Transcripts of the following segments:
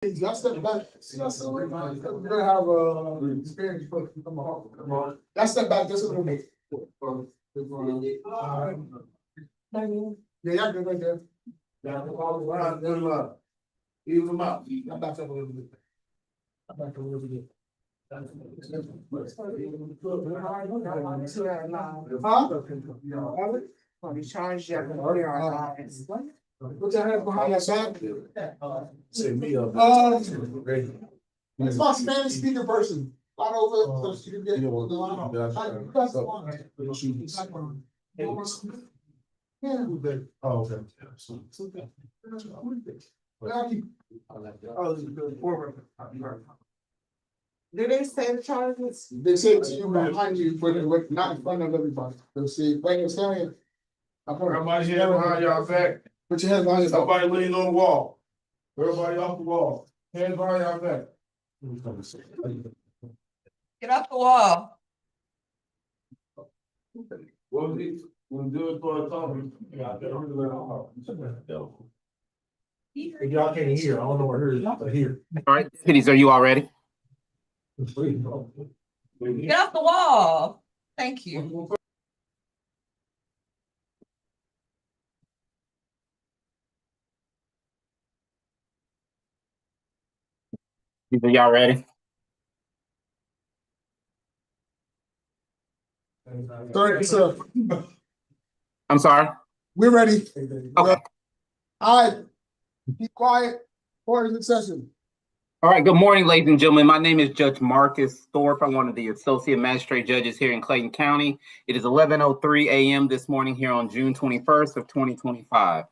Y'all step back. We're gonna have experience for come on. Y'all step back just a little bit. Yeah, y'all good right there. Yeah, all around, good luck. Even them out. Y'all back up a little bit. Back up a little bit. Huh? We charge you. Put your hands behind your back. Say me up. It's my Spanish speaker person. Line over so you can get the line. Press the line. Yeah. Oh, okay. Do they say the charges? They say it to you behind you, but not in front of everybody. They'll say, like you're saying. Everybody here behind y'all back. Put your hands behind your back. Nobody lean on the wall. Everybody off the wall. Hands behind y'all back. Get off the wall. What was he? We'll do it for a time. If y'all can't hear, I don't know what it is, but here. All right, deputies, are you all ready? Get off the wall. Thank you. Are y'all ready? Sorry, sir. I'm sorry. We're ready. Okay. All right. Be quiet. Order the session. All right. Good morning, ladies and gentlemen. My name is Judge Marcus Thorpe. I'm one of the associate magistrate judges here in Clayton County. It is 11:03 a.m. this morning here on June 21st of 2025.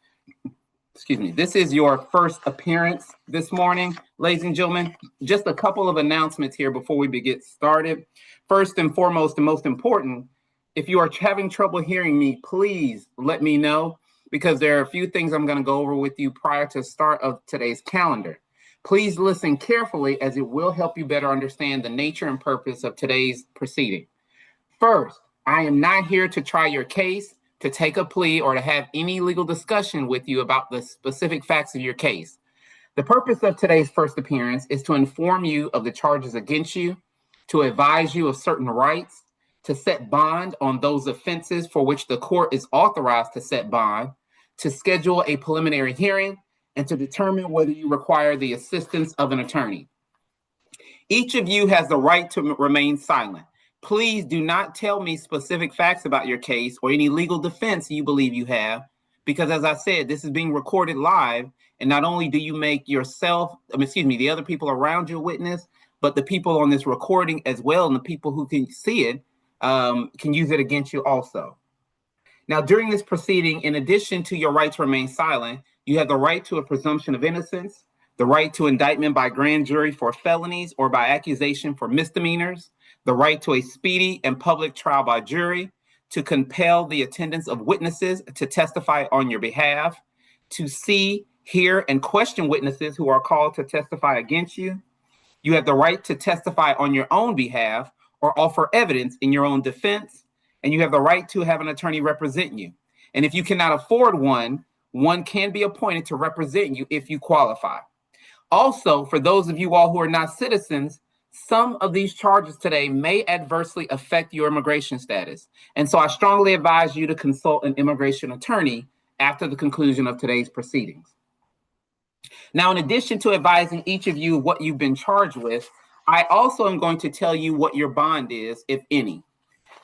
Excuse me. This is your first appearance this morning, ladies and gentlemen. Just a couple of announcements here before we get started. First and foremost, and most important, if you are having trouble hearing me, please let me know, because there are a few things I'm going to go over with you prior to start of today's calendar. Please listen carefully, as it will help you better understand the nature and purpose of today's proceeding. First, I am not here to try your case, to take a plea, or to have any legal discussion with you about the specific facts of your case. The purpose of today's first appearance is to inform you of the charges against you, to advise you of certain rights, to set bond on those offenses for which the court is authorized to set bond, to schedule a preliminary hearing, and to determine whether you require the assistance of an attorney. Each of you has the right to remain silent. Please do not tell me specific facts about your case or any legal defense you believe you have, because as I said, this is being recorded live, and not only do you make yourself, the other people around you a witness, but the people on this recording as well, and the people who can see it can use it against you also. Now, during this proceeding, in addition to your right to remain silent, you have the right to a presumption of innocence, the right to indictment by grand jury for felonies or by accusation for misdemeanors, the right to a speedy and public trial by jury, to compel the attendance of witnesses to testify on your behalf, to see, hear, and question witnesses who are called to testify against you. You have the right to testify on your own behalf or offer evidence in your own defense, and you have the right to have an attorney represent you. And if you cannot afford one, one can be appointed to represent you if you qualify. Also, for those of you all who are not citizens, some of these charges today may adversely affect your immigration status. And so I strongly advise you to consult an immigration attorney after the conclusion of today's proceedings. Now, in addition to advising each of you what you've been charged with, I also am going to tell you what your bond is, if any.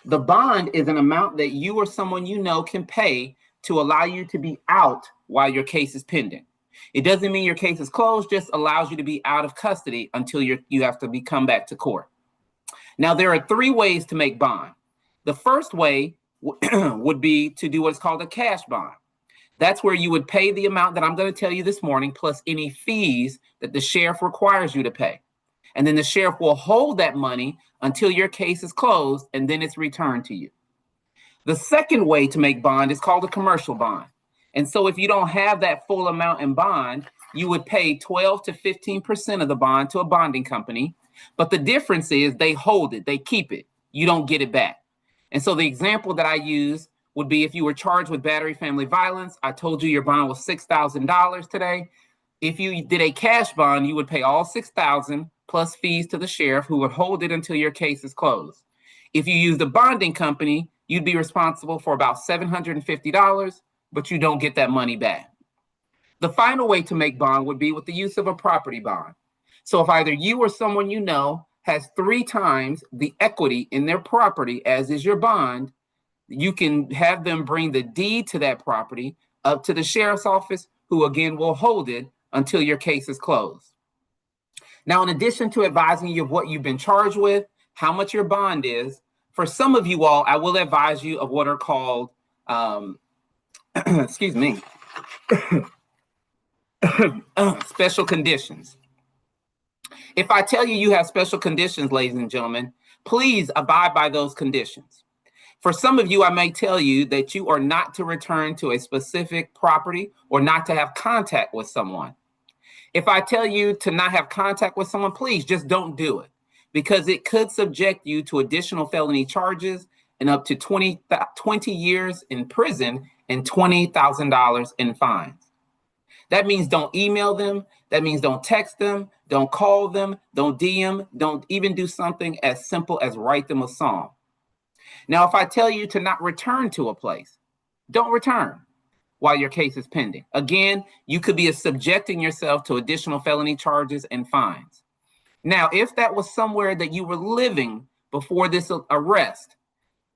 The bond is an amount that you or someone you know can pay to allow you to be out while your case is pending. It doesn't mean your case is closed, just allows you to be out of custody until you have to come back to court. Now, there are three ways to make bond. The first way would be to do what's called a cash bond. That's where you would pay the amount that I'm going to tell you this morning, plus any fees that the sheriff requires you to pay. And then the sheriff will hold that money until your case is closed, and then it's returned to you. The second way to make bond is called a commercial bond. And so if you don't have that full amount in bond, you would pay 12 to 15% of the bond to a bonding company. But the difference is they hold it, they keep it. You don't get it back. And so the example that I use would be if you were charged with battery family violence. I told you your bond was $6,000 today. If you did a cash bond, you would pay all $6,000 plus fees to the sheriff, who would hold it until your case is closed. If you used a bonding company, you'd be responsible for about $750, but you don't get that money back. The final way to make bond would be with the use of a property bond. So if either you or someone you know has 3 times the equity in their property as is your bond, you can have them bring the deed to that property up to the sheriff's office, who again will hold it until your case is closed. Now, in addition to advising you of what you've been charged with, how much your bond is, for some of you all, I will advise you of what are called, excuse me, special conditions. If I tell you you have special conditions, ladies and gentlemen, please abide by those conditions. For some of you, I may tell you that you are not to return to a specific property or not to have contact with someone. If I tell you to not have contact with someone, please just don't do it, because it could subject you to additional felony charges and up to 20 years in prison and $20,000 in fines. That means don't email them. That means don't text them. Don't call them. Don't DM. Don't even do something as simple as write them a song. Now, if I tell you to not return to a place, don't return while your case is pending. Again, you could be subjecting yourself to additional felony charges and fines. Now, if that was somewhere that you were living before this arrest,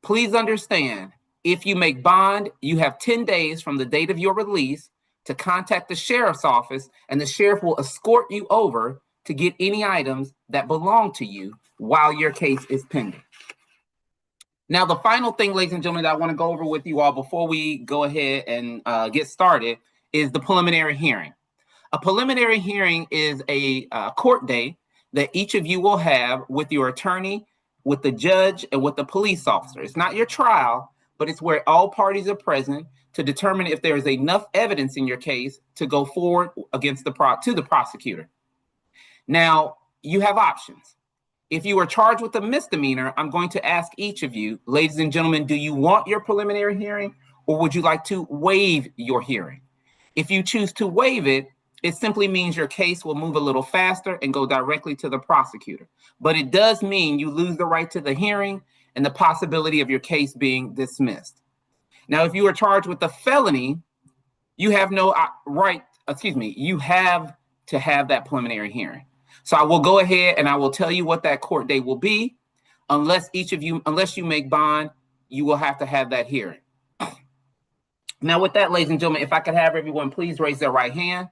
please understand, if you make bond, you have 10 days from the date of your release to contact the sheriff's office, and the sheriff will escort you over to get any items that belong to you while your case is pending. Now, the final thing, ladies and gentlemen, that I want to go over with you all before we go ahead and get started is the preliminary hearing. A preliminary hearing is a court date that each of you will have with your attorney, with the judge, and with the police officer. It's not your trial, but it's where all parties are present to determine if there is enough evidence in your case to go forward against the prosecutor. Now, you have options. If you are charged with a misdemeanor, I'm going to ask each of you, ladies and gentlemen, do you want your preliminary hearing, or would you like to waive your hearing? If you choose to waive it, it simply means your case will move a little faster and go directly to the prosecutor. But it does mean you lose the right to the hearing and the possibility of your case being dismissed. Now, if you are charged with a felony, you have no right, you have to have that preliminary hearing. So I will go ahead and I will tell you what that court date will be. Unless you make bond, you will have to have that hearing. Now, with that, ladies and gentlemen, if I could have everyone please raise their right hand.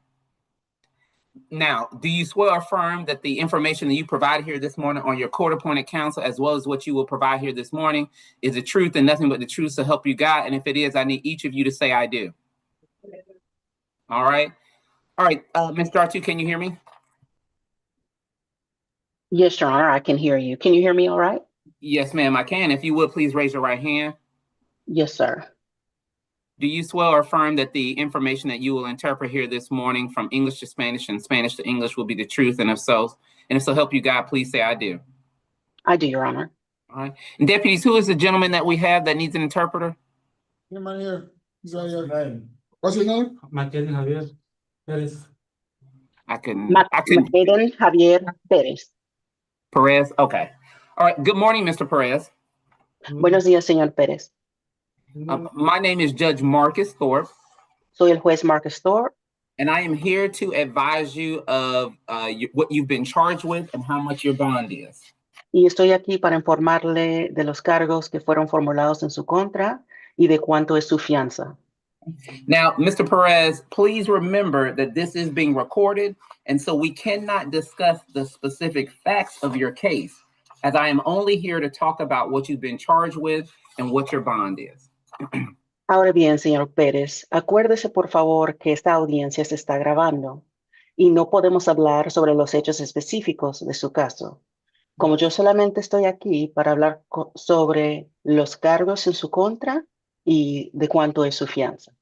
Now, do you swear or affirm that the information that you provided here this morning on your court-appointed counsel, as well as what you will provide here this morning, is the truth and nothing but the truth to help you God? And if it is, I need each of you to say I do. All right. All right, Ms. Dartu, can you hear me? Yes, Your Honor, I can hear you. Can you hear me all right? Yes, ma'am, I can. If you would, please raise your right hand. Yes, sir. Do you swear or affirm that the information that you will interpret here this morning from English to Spanish and Spanish to English will be the truth? And if so help you God, please say I do. I do, Your Honor. All right. And deputies, who is the gentleman that we have that needs an interpreter? Anybody here? He's right here. What's your name? Maqueden Javier Pérez. Maqueden Javier Pérez. Perez. Okay. All right. Good morning, Mr. Perez. Buenos días, señor Pérez. My name is Judge Marcus Thorpe. Soy el juez Marcus Thorpe. And I am here to advise you of what you've been charged with and how much your bond is. Y estoy aquí para informarle de los cargos que fueron formulados en su contra y de cuánto es su fianza. Now, Mr. Perez, please remember that this is being recorded, and so we cannot discuss the specific facts of your case, as I am only here to talk about what you've been charged with and what your bond is. Ahora bien, señor Pérez, acuérdese por favor que esta audiencia se está grabando y no podemos hablar sobre los hechos específicos de su caso. Como yo solamente estoy aquí para hablar sobre los cargos en su contra y de cuánto es su fianza.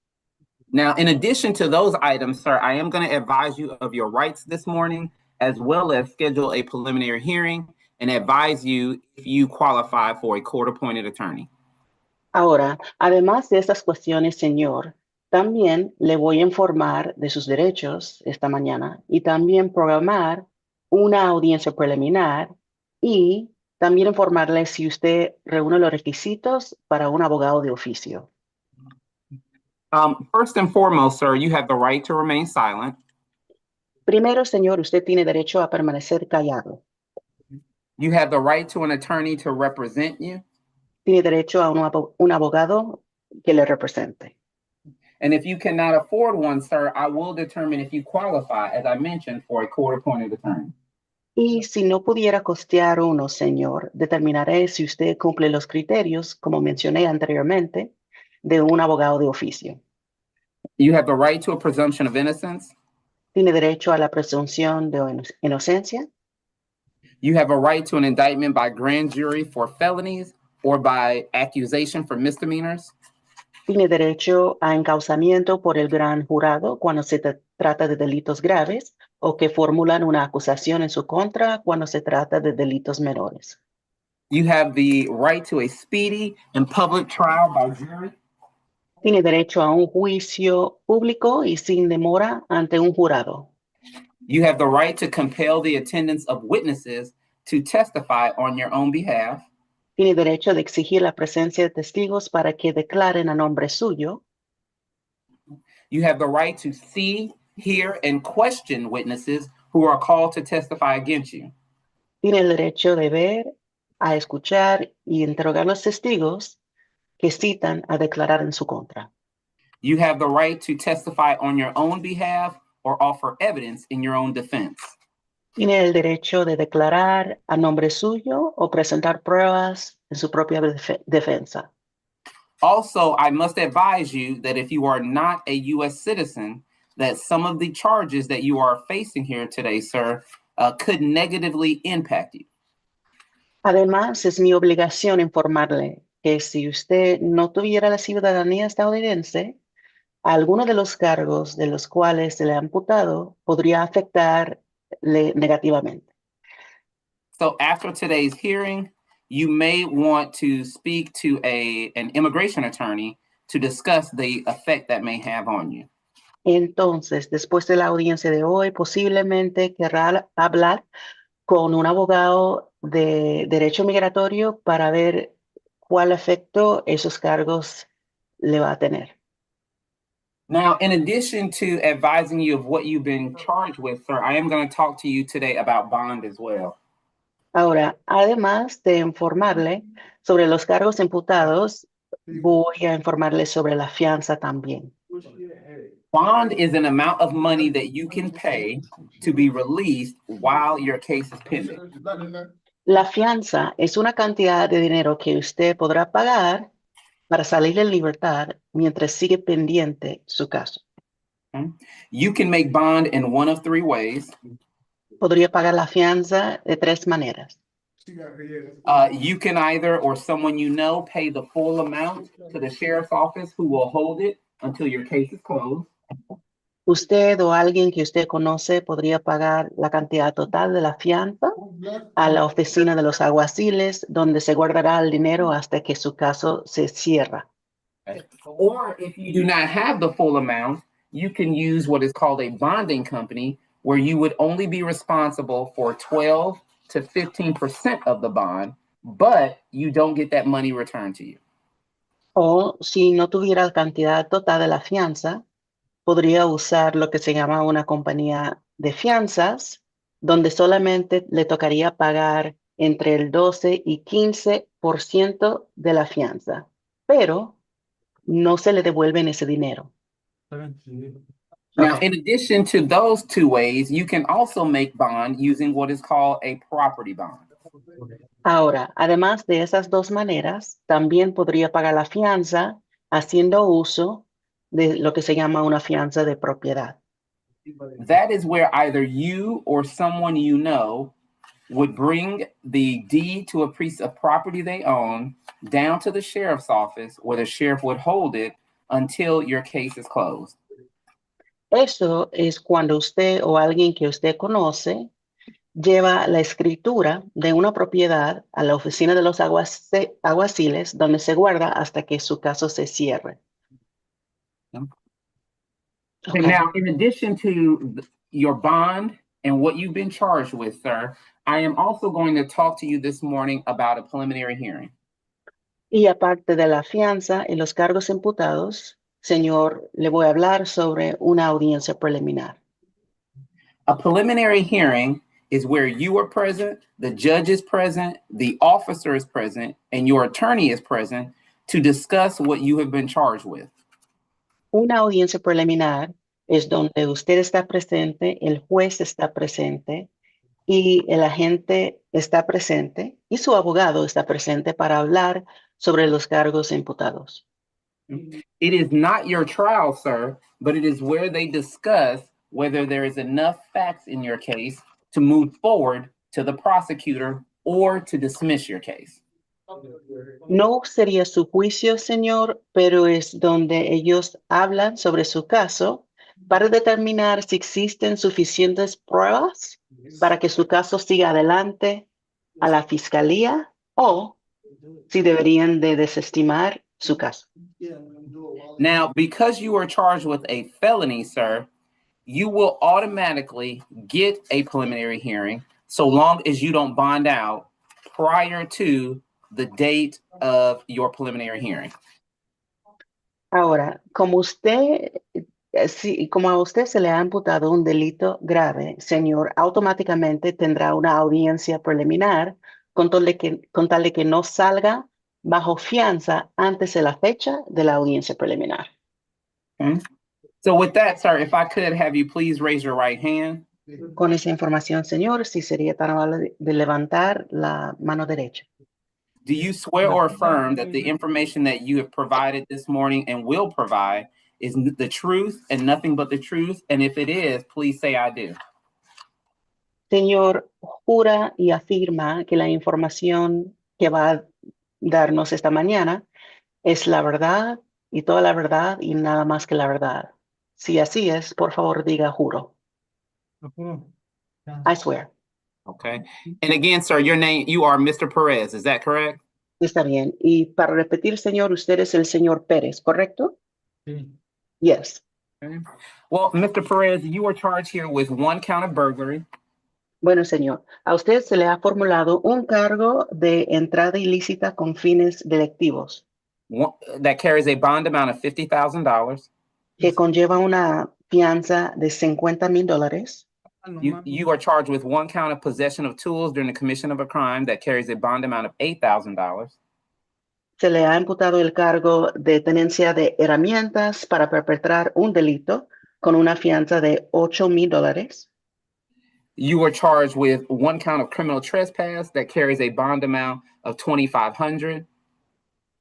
Now, in addition to those items, sir, I am going to advise you of your rights this morning, as well as schedule a preliminary hearing and advise you if you qualify for a court-appointed attorney. Ahora, además de estas cuestiones, señor, También le voy a informar de sus derechos esta mañana y también programar una audiencia preliminar y también informarle si usted reúne los requisitos para un abogado de oficio. First and foremost, sir, you have the right to remain silent. Primero, señor, usted tiene derecho a permanecer callado. You have the right to an attorney to represent you. Tiene derecho a un abogado que le represente. And if you cannot afford one, sir, I will determine if you qualify, as I mentioned, for a court-appointed attorney. Y si no pudiera costear uno, señor, determinaré si usted cumple los criterios, como mencioné anteriormente, de un abogado de oficio. You have the right to a presumption of innocence. Tiene derecho a la presunción de inocencia. You have a right to an indictment by grand jury for felonies or by accusation for misdemeanors. Tiene derecho a encauzamiento por el gran jurado cuando se trata de delitos graves o que formulan una acusación en su contra cuando se trata de delitos menores. You have the right to a speedy and public trial by jury. Tiene derecho a un juicio público y sin demora ante un jurado. You have the right to compel the attendance of witnesses to testify on your own behalf. Tiene derecho de exigir la presencia de testigos para que declaren a nombre suyo. You have the right to see, hear, and question witnesses who are called to testify against you. Tiene el derecho de ver, a escuchar y interrogar a los testigos que citan a declarar en su contra. You have the right to testify on your own behalf or offer evidence in your own defense. Tiene el derecho de declarar a nombre suyo o presentar pruebas en su propia defensa. Also, I must advise you that if you are not a U.S. citizen, that some of the charges that you are facing here today, sir, could negatively impact you. Además, es mi obligación informarle que si usted no tuviera la ciudadanía estadounidense, algunos de los cargos de los cuales se le ha imputado podría afectarle negativamente. So after today's hearing, you may want to speak to an immigration attorney to discuss the effect that may have on you. Entonces, después de la audiencia de hoy, posiblemente querrá hablar con un abogado de derecho migratorio para ver cuál efecto esos cargos le va a tener. Now, in addition to advising you of what you've been charged with, sir, I am going to talk to you today about bond as well. Ahora, además de informarle sobre los cargos imputados, voy a informarle sobre la fianza también. Bond is an amount of money that you can pay to be released while your case is pending. La fianza es una cantidad de dinero que usted podrá pagar para salir en libertad mientras sigue pendiente su caso. You can make bond in one of three ways. Podría pagar la fianza de tres maneras. You can either, or someone you know, pay the full amount to the sheriff's office who will hold it until your case is closed. Usted o alguien que usted conoce podría pagar la cantidad total de la fianza a la oficina de los alguaciles, donde se guardará el dinero hasta que su caso se cierra. Or if you do not have the full amount, you can use what is called a bonding company, where you would only be responsible for 12 to 15% of the bond, but you don't get that money returned to you. O si no tuviera la cantidad total de la fianza, podría usar lo que se llama una compañía de fianzas, donde solamente le tocaría pagar entre el 12 y 15% de la fianza, pero no se le devuelven ese dinero. Now, in addition to those two ways, you can also make bond using what is called a property bond. Ahora, además de esas dos maneras, también podría pagar la fianza haciendo uso de lo que se llama una fianza de propiedad. That is where either you or someone you know would bring the deed to a piece of property they own down to the sheriff's office, where the sheriff would hold it until your case is closed. Eso es cuando usted o alguien que usted conoce lleva la escritura de una propiedad a la oficina de los alguaciles, donde se guarda hasta que su caso se cierre. And Okay. now, in addition to your bond and what you've been charged with, sir, I am also going to talk to you this morning about a preliminary hearing. Y aparte de la fianza y los cargos imputados, señor, le voy a hablar sobre una audiencia preliminar. A preliminary hearing is where you are present, the judge is present, the officer is present, and your attorney is present to discuss what you have been charged with. Una audiencia preliminar es donde usted está presente, el juez está presente y el agente está presente y su abogado está presente para hablar sobre los cargos imputados. It is not your trial, sir, but it is where they discuss whether there is enough facts in your case to move forward to the prosecutor or to dismiss your case. No sería su juicio, señor, pero es donde ellos hablan sobre su caso para determinar si existen suficientes pruebas para que su caso siga adelante a la fiscalía o si deberían de desestimar su caso. Now, because you are charged with a felony, sir, you will automatically get a preliminary hearing so long as you don't bond out prior to the date of your preliminary hearing. Ahora, como como a usted se le ha imputado un delito grave, señor, automáticamente tendrá una audiencia preliminar con tal de que no salga bajo fianza antes de la fecha de la audiencia preliminar. Okay. So with that, sir, if I could have you please raise your right hand. Con esa información, señor, si sería tan amable de levantar la mano derecha. Do you swear or affirm that the information that you have provided this morning and will provide is the truth and nothing but the truth? And if it is, please say I do. Señor, jura y afirma que la información que va a darnos esta mañana es la verdad y toda la verdad y nada más que la verdad. Si así es, por favor diga juro. I swear. Okay. And again, sir, your name, you are Mr. Perez, is that correct? Está bien. Y para repetir, señor, usted es el señor Pérez, ¿correcto? Sí. Yes. Okay. Well, Mr. Perez, you are charged here with one count of burglary. Bueno, señor, a usted se le ha formulado un cargo de entrada ilícita con fines delictivos That carries a bond amount of $50,000. que conlleva una fianza de $50,000. You are charged with one count of possession of tools during the commission of a crime that carries a bond amount of $8,000. Se le ha imputado el cargo de tenencia de herramientas para perpetrar un delito con una fianza de $8,000. You are charged with one count of criminal trespass that carries a bond amount of $2,500.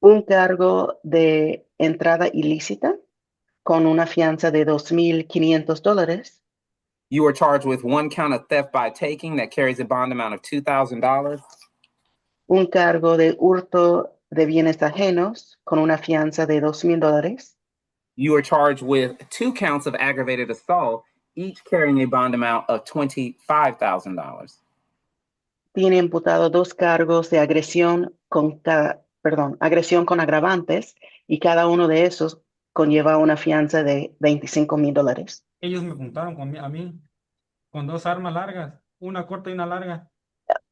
Un cargo de entrada ilícita con una fianza de $2,500. You are charged with one count of theft by taking that carries a bond amount of $2,000. Un cargo de hurto de bienes ajenos con una fianza de $2,000. You are charged with two counts of aggravated assault, each carrying a bond amount of $25,000. Tiene imputado dos cargos de agresión con agravantes y cada uno de esos conlleva una fianza de $25,000. Ellos me apuntaron a mí con dos armas largas, una corta y una larga.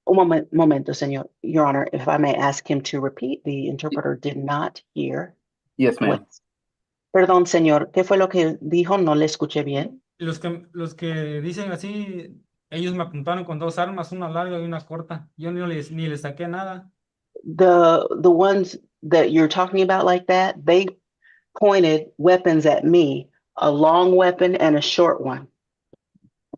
Un momento, señor. Your Honor, if I may ask him to repeat, the interpreter did not hear. Yes, ma'am. Perdón, señor, ¿qué fue lo que dijo? No le escuché bien. Los que dicen así, ellos me apuntaron con dos armas, una larga y una corta. Yo ni les saqué nada. The ones that you're talking about like that, they pointed weapons at me, a long weapon and a short one.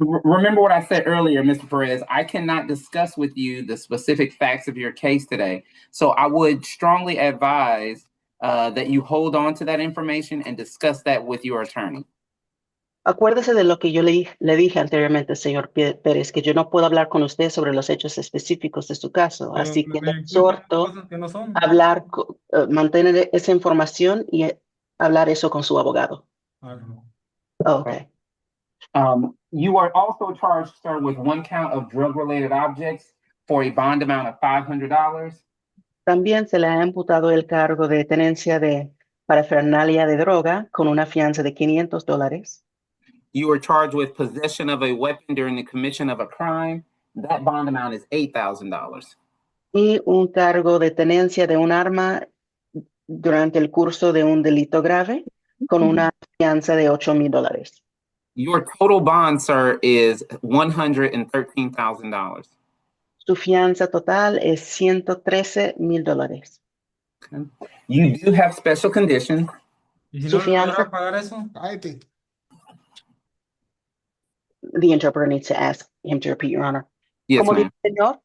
Remember what I said earlier, Mr. Perez, I cannot discuss with you the specific facts of your case today. So I would strongly advise that you hold on to that information and discuss that with your attorney. Acuérdese de lo que yo le dije anteriormente, señor Pérez, que yo no puedo hablar con usted sobre los hechos específicos de su caso. Pero Así que me le exhorto cosas que no son. hablar, mantener esa información y hablar eso con su abogado. Okay. You are also charged, sir, with one count of drug-related objects for a bond amount of $500. También se le ha imputado el cargo de tenencia de parafernalia de droga con una fianza de $500. You were charged with possession of a weapon during the commission of a crime. That bond amount is $8,000. Y un cargo de tenencia de un arma durante el curso de un delito grave con una fianza de $8,000. Your total bond, sir, is $113,000. Su fianza total es $113,000. Okay. You do have special conditions. Y si Su no logra fianza- pagar eso, Cállate. The interpreter needs to ask him to repeat, Your Honor. Yes, Como ma'am. dice el señor,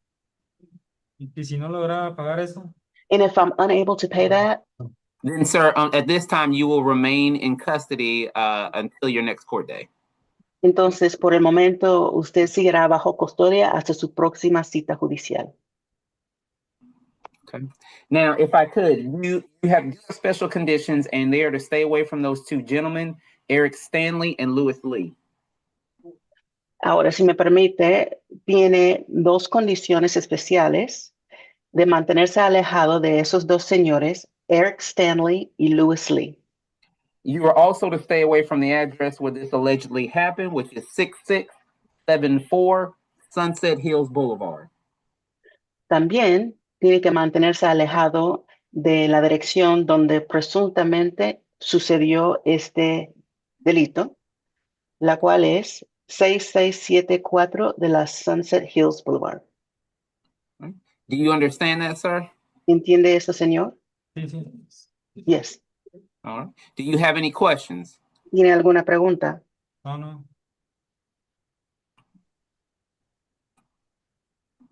y si no logra pagar eso, and if I'm unable to pay that, Then, sir, at this time, you will remain in custody until your next court day. entonces por el momento usted seguirá bajo custodia hasta su próxima cita judicial. Okay. Now, if I could, you have special conditions, and they are to stay away from those two gentlemen, Eric Stanley and Lewis Lee. Ahora, si me permite, tiene dos condiciones especiales de mantenerse alejado de esos dos señores, Eric Stanley y Lewis Lee. You are also to stay away from the address where this allegedly happened, which is 6674 Sunset Hills Boulevard. También tiene que mantenerse alejado de la dirección donde presuntamente sucedió este delito, la cual es 6674 de la Sunset Hills Boulevard. Do you understand that, sir? ¿Entiende eso, señor? sí, sí. Yes. All right. Do you have any questions? ¿Tiene alguna pregunta? No, no.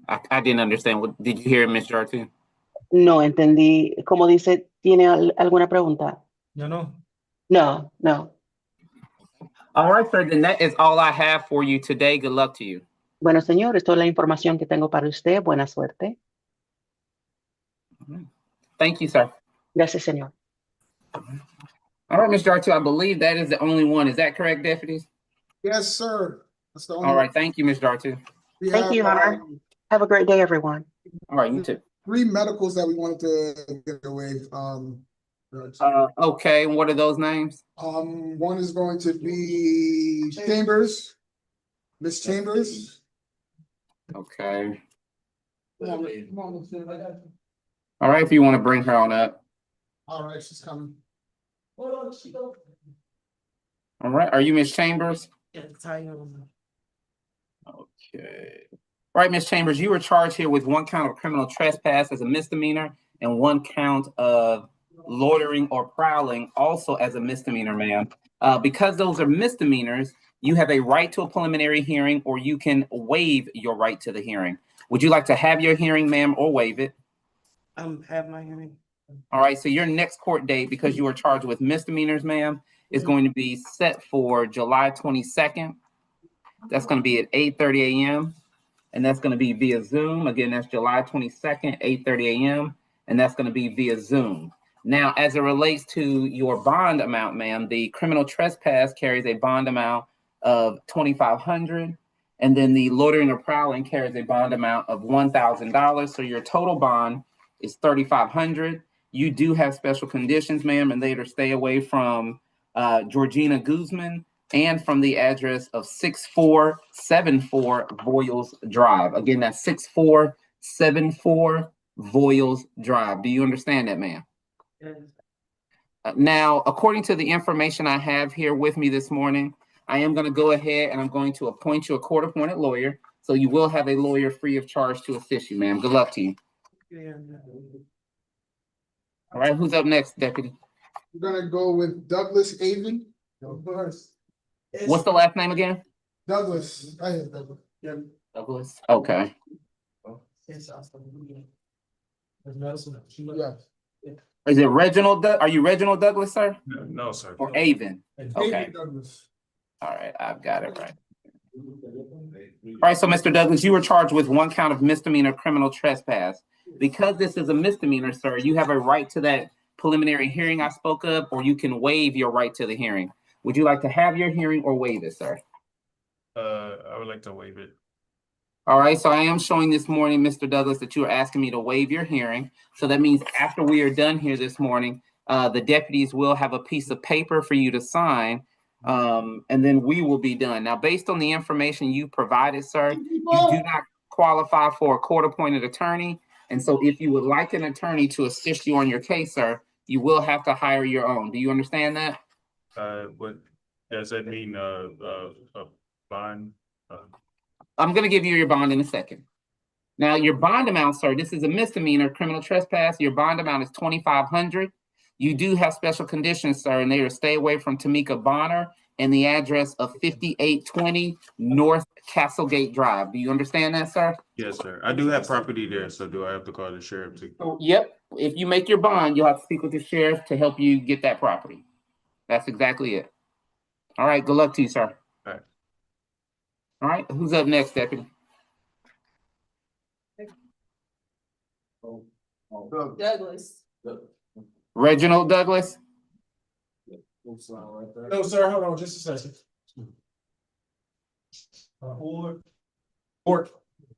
I didn't understand. What did you hear, Ms. Jartu? No entendí. Como dice, ¿tiene alguna pregunta? Yo no. No, no. All right, sir. Then that is all I have for you today. Good luck to you. Bueno, señor, esto es la información que tengo para usted. Buena suerte. Thank you, sir. Gracias, señor. All right, Ms. Jartu, I believe that is the only one. Is that correct, deputies? Yes, sir. That's the only All right. Thank you, Ms. Jartu. We Thank have, you, Hunter. Have a great day, everyone. All right, you too. 3 medicals that we wanted to get away. Okay, and what are those names? One is going to be Chambers, Miss Chambers. Okay. Come on, let's see if I got you. All right, if you want to bring her on up. All right, she's coming. All right, are you Miss Chambers? Okay. All right, Ms. Chambers, you were charged here with 1 count of criminal trespass as a misdemeanor and 1 count of loitering or prowling also as a misdemeanor, ma'am. Because those are misdemeanors, you have a right to a preliminary hearing, or you can waive your right to the hearing. Would you like to have your hearing, ma'am, or waive it? Have my hearing. All right, so your next court date, because you are charged with misdemeanors, ma'am, is going to be set for July 22nd. That's going to be at 8:30 a.m. And that's going to be via Zoom. Again, that's July 22nd, 8:30 a.m. And that's going to be via Zoom. Now, as it relates to your bond amount, ma'am, the criminal trespass carries a bond amount of $2,500. And then the loitering or prowling carries a bond amount of $1,000. So your total bond is $3,500. You do have special conditions, ma'am, and they are to stay away from Georgina Guzman and from the address of 6474 Voiles Drive. Again, that's 6474 Voiles Drive. Do you understand that, ma'am? Now, according to the information I have here with me this morning, I am going to go ahead and I'm going to appoint you a court-appointed lawyer. So you will have a lawyer free of charge to assist you, ma'am. Good luck to you. All right, who's up next, Deputy? We're gonna go with Douglas Avon. Douglas. What's the last name again? Douglas. I have Douglas. Yeah. Douglas. Okay. Yes. Is it Reginald? Are you Reginald Douglas, sir? No, sir. Or Avon? Okay. Avon Douglas. All right, I've got it right. All right, so Mr. Douglas, you were charged with 1 count of misdemeanor criminal trespass. Because this is a misdemeanor, sir, you have a right to that preliminary hearing I spoke of, or you can waive your right to the hearing. Would you like to have your hearing or waive it, sir? I would like to waive it. All right, so I am showing this morning, Mr. Douglas, that you are asking me to waive your hearing. So that means after we are done here this morning, the deputies will have a piece of paper for you to sign And then we will be done. Now, based on the information you provided, sir, you do not qualify for a court-appointed attorney. And so if you would like an attorney to assist you on your case, sir, you will have to hire your own. Do you understand that? What does that mean, a bond? I'm going to give you your bond in a second. Now, your bond amount, sir, this is a misdemeanor criminal trespass. Your bond amount is $2,500. You do have special conditions, sir, and they are stay away from Tamika Bonner and the address of 5820 North Castlegate Drive. Do you understand that, sir? Yes, sir. I do have property there, so do I have to call the sheriff to? Yep. If you make your bond, you'll have to speak with the sheriff to help you get that property. That's exactly it. All right. Good luck to you, sir. All right. All right. Who's up next, deputy? Douglas. Reginald Douglas. No, sir, hold on just a second. Ward.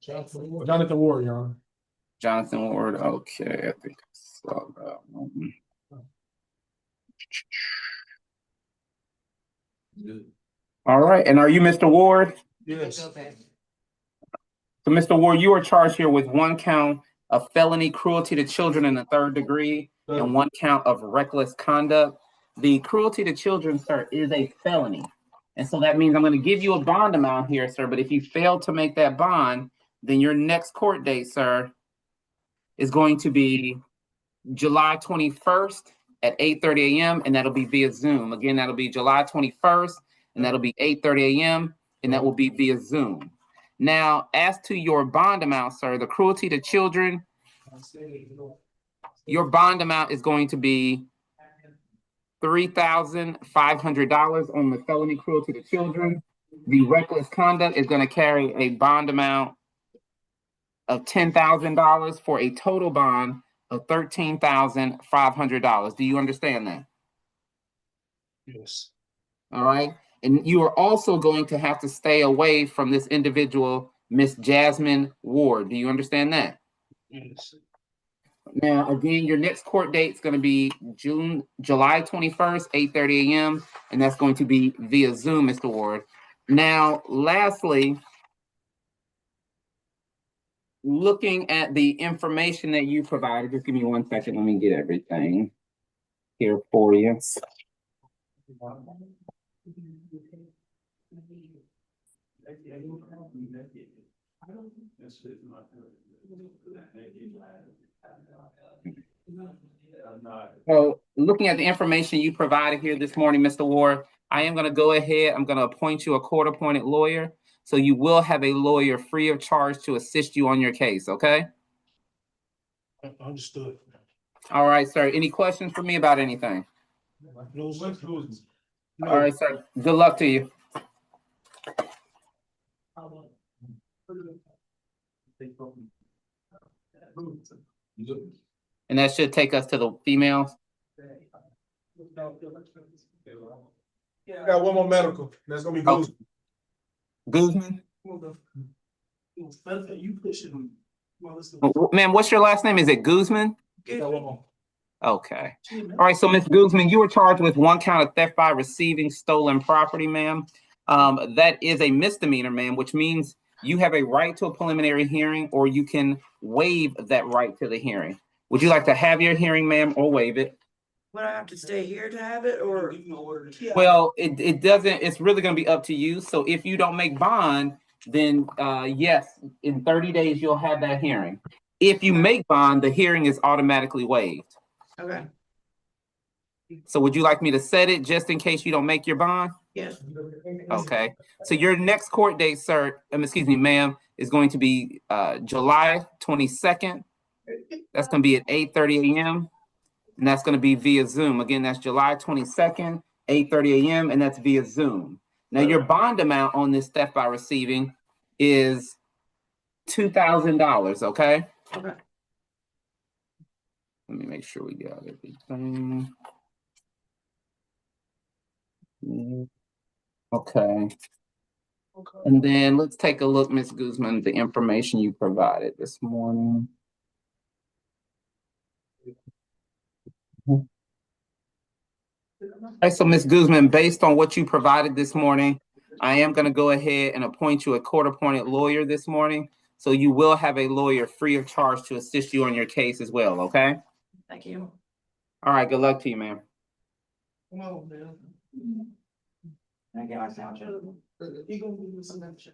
Jonathan Ward, Your Honor. Jonathan Ward. Okay. I think I saw that one. All right. And are you Mr. Ward? Yes. So, Mr. Ward, you are charged here with one count of felony cruelty to children in the 3rd degree and one count of reckless conduct. The cruelty to children, sir, is a felony. And so that means I'm going to give you a bond amount here, sir. But if you fail to make that bond, then your next court date, sir, is going to be July 21st at 8:30 a.m. and that'll be via Zoom. Again, that'll be July 21st and that'll be 8:30 a.m. and that will be via Zoom. Now, as to your bond amount, sir, the cruelty to children, your bond amount is going to be $3,500 on the felony cruelty to children. The reckless conduct is going to carry a bond amount of $10,000 for a total bond of $13,500. Do you understand that? Yes. All right. And you are also going to have to stay away from this individual, Miss Jasmine Ward. Do you understand that? Yes. Now, again, your next court date is going to be July 21st, 8:30 a.m. And that's going to be via Zoom, Mr. Ward. Now, lastly, looking at the information that you provided, just give me 1 second. Let me get everything here for you. So looking at the information you provided here this morning, Mr. Ward, I am going to go ahead. I'm going to appoint you a court-appointed lawyer. So you will have a lawyer free of charge to assist you on your case, okay? Understood. All right, sir. Any questions for me about anything? No. All right, sir. Good luck to you. And that should take us to the females. I got one more medical. That's gonna be Oh. good. Guzman? You pushing. Ma'am, what's your last name? Is it Guzman? Okay. All right, so Ms. Guzman, you were charged with one count of theft by receiving stolen property, ma'am. That is a misdemeanor, ma'am, which means you have a right to a preliminary hearing or you can waive that right to the hearing. Would you like to have your hearing, ma'am, or waive it? Would I have to stay here to have it or? Well, it doesn't, it's really gonna be up to you. So if you don't make bond, then yes, in 30 days, you'll have that hearing. If you make bond, the hearing is automatically waived. Okay, So would you like me to set it just in case you don't make your bond? yes. Okay, so your next court date, sir, excuse me, ma'am, is going to be July 22nd. That's gonna be at 8:30 a.m. And that's gonna be via Zoom. Again, that's July 22nd, 8:30 a.m. and that's via Zoom. Now your bond amount on this theft by receiving is $2,000, okay? Okay. Let me make sure we got everything. Okay. And then let's take a look, Ms. Guzman, the information you provided this morning. All right, so Ms. Guzman, based on what you provided this morning, I am going to go ahead and appoint you a court-appointed lawyer this morning. So you will have a lawyer free of charge to assist you on your case as well, okay? Thank you. All right, good luck to you, ma'am. Come on, man. Can I get my sound check? He gonna give me some action.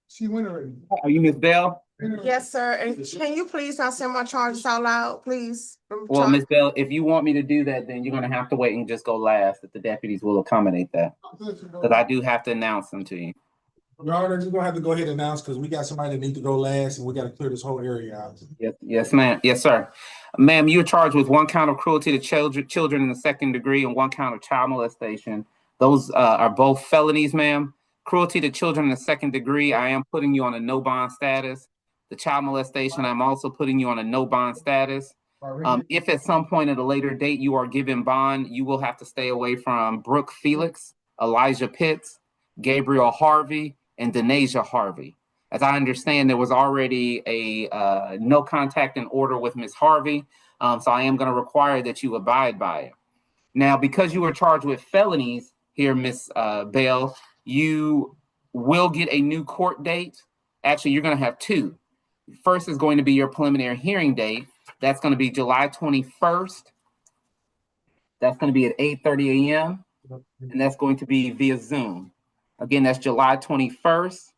She went already. Are you Ms. Bell? Yes, sir. And can you please not send my charges out loud, please? Well, Ms. Bell, if you want me to do that, then you're going to have to wait and just go last, if the deputies will accommodate that. Because I do have to announce them to you. Your Honor, you're gonna have to go ahead and announce, because we got somebody that need to go last, and we gotta clear this whole area out. Yes, ma'am. Yes, sir. Ma'am, you're charged with 1 count of cruelty to children in the 2nd degree and 1 count of child molestation. Those are both felonies, ma'am. Cruelty to children in the 2nd degree, I am putting you on a no bond status. The child molestation, I'm also putting you on a no bond status. If at some point at a later date you are given bond, you will have to stay away from Brooke Felix, Elijah Pitts, Gabriel Harvey, and Denasia Harvey. As I understand, there was already a no contact in order with Ms. Harvey, so I am going to require that you abide by it. Now, because you were charged with felonies here, Ms. Bell, you will get a new court date. Actually, you're going to have 2. First is going to be your preliminary hearing date. That's going to be July 21st. That's going to be at 8:30 a.m. And that's going to be via Zoom. Again, that's July 21st,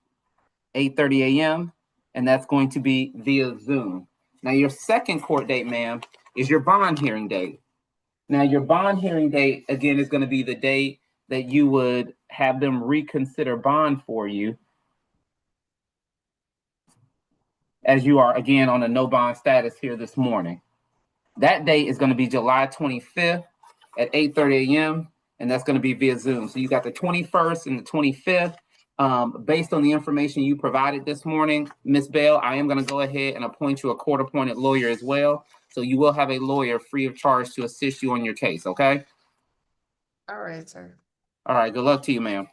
8:30 a.m. And that's going to be via Zoom. Now, your second court date, ma'am, is your bond hearing date. Now, your bond hearing date, again, is going to be the date that you would have them reconsider bond for you, as you are, again, on a no bond status here this morning. That date is going to be July 25th at 8:30 a.m., and that's going to be via Zoom. So you got the 21st and the 25th. Based on the information you provided this morning, Ms. Bell, I am going to go ahead and appoint you a court-appointed lawyer as well. So you will have a lawyer free of charge to assist you on your case, okay? All right, sir. All right, good luck to you, ma'am.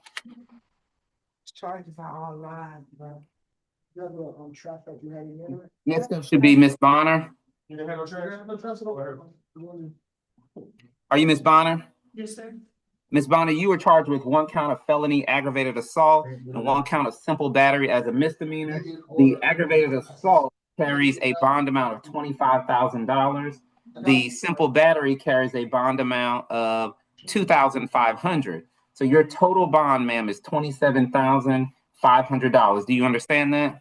Charges are all live, bro. You have a track that you had in there? Next up should be Ms. Bonner. You didn't have no track? No track at all? Are you Ms. Bonner? Yes, sir. Ms. Bonner, you were charged with 1 count of felony aggravated assault and 1 count of simple battery as a misdemeanor. The aggravated assault carries a bond amount of $25,000. The simple battery carries a bond amount of $2,500. So your total bond, ma'am, is $27,500. Do you understand that?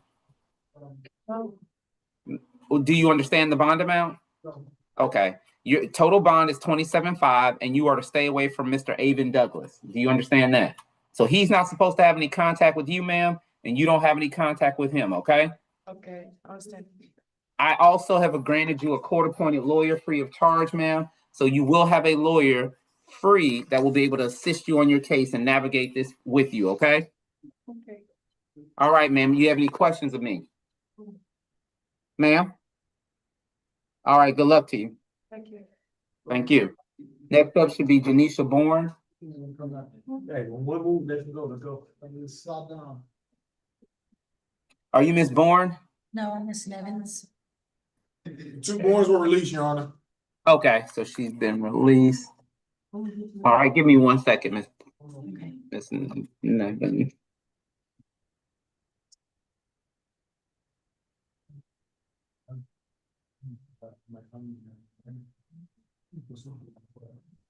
Do you understand the bond amount? Okay. Your total bond is $27,500, and you are to stay away from Mr. Avon Douglas. Do you understand that? So he's not supposed to have any contact with you, ma'am, and you don't have any contact with him, okay? Okay, I understand. I also have granted you a court-appointed lawyer free of charge, ma'am. So you will have a lawyer free that will be able to assist you on your case and navigate this with you, okay? Okay. All right, ma'am. You have any questions of me? Ma'am? All right, good luck to you. Thank you. Thank you. Next up should be Janisha Bourne. Hey, one move, let's go. Let's slide down. Are you Miss Bourne? No, I'm Miss Nevins. 2 boards were released, Your Honor. Okay, so she's been released. All right, give me 1 second, Miss Nevins.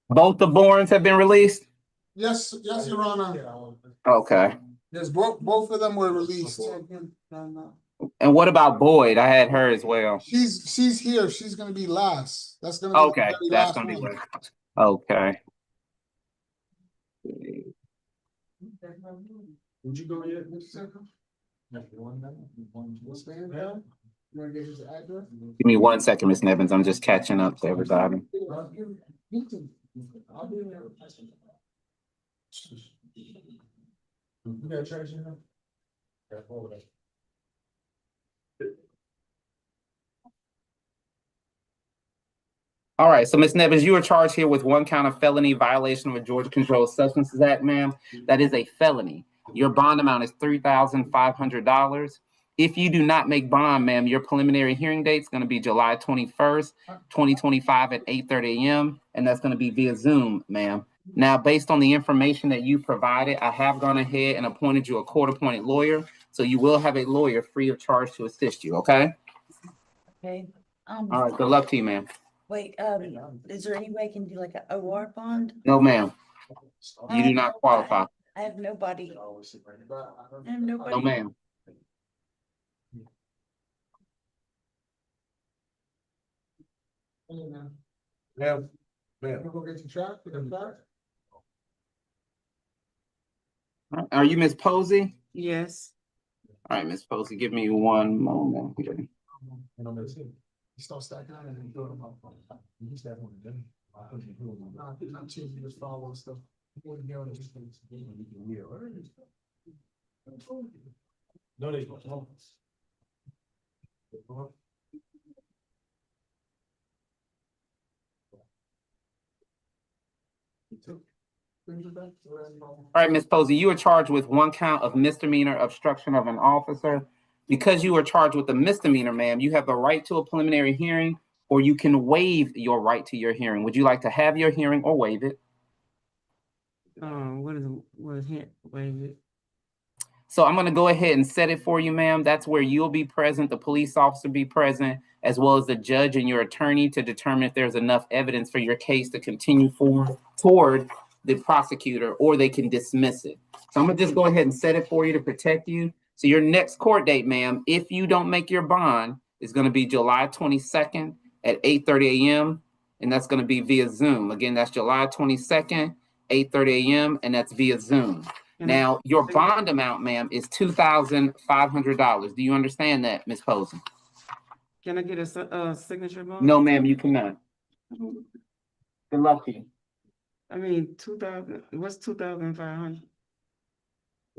Both the Bournes have been released? Yes, Your Honor. Okay. Yes, both of them were released. And what about Boyd? I had her as well. She's here. She's gonna be last. That's gonna be Okay, the very that's last gonna be one. what. Okay. Would you go yet, Mr. Secretary? Stand down. You wanna get his address? Give me 1 second, Miss Nevins. I'm just catching up to everybody. I'll be there. You got a charge in here? Yeah, over there. All right, so Ms. Nevins, you are charged here with 1 count of felony violation of a Georgia Controlled Substances Act, ma'am. That is a felony. Your bond amount is $3,500. If you do not make bond, ma'am, your preliminary hearing date is going to be July 21st, 2025 at 8:30 a.m. And that's going to be via Zoom, ma'am. Now, based on the information that you provided, I have gone ahead and appointed you a court-appointed lawyer. So you will have a lawyer free of charge to assist you, okay? Okay. All right, good luck to you, ma'am. Wait, is there any way I can do like a OR bond? No, ma'am, you do not qualify. I have nobody. I have No, nobody. ma'am. Ma'am, ma'am. Go get your shot, Are you Miss Posey? Yes. All right, Miss Posey, give me one moment here. You start stacking out and then throw them up. You just have one of them. Nah, I'm changing this follow stuff. No, they don't. All right, Ms. Posey, you are charged with one count of misdemeanor obstruction of an officer. Because you are charged with a misdemeanor, ma'am, you have the right to a preliminary hearing, or you can waive your right to your hearing. Would you like to have your hearing or waive it? What is here, wait, it? So I'm going to go ahead and set it for you, ma'am. That's where you'll be present, the police officer be present, as well as the judge and your attorney to determine if there's enough evidence for your case to continue forward toward the prosecutor, or they can dismiss it. So I'm going to just go ahead and set it for you to protect you. So your next court date, ma'am, if you don't make your bond, is going to be July 22nd at 8:30 a.m. And that's going to be via Zoom. Again, that's July 22nd, 8:30 a.m. And that's via Zoom. Now, your bond amount, ma'am, is $2,500. Do you understand that, Ms. Posey? Can I get a signature bond? No, ma'am, you cannot. Good luck to you. I mean, 2,000, what's 2,500?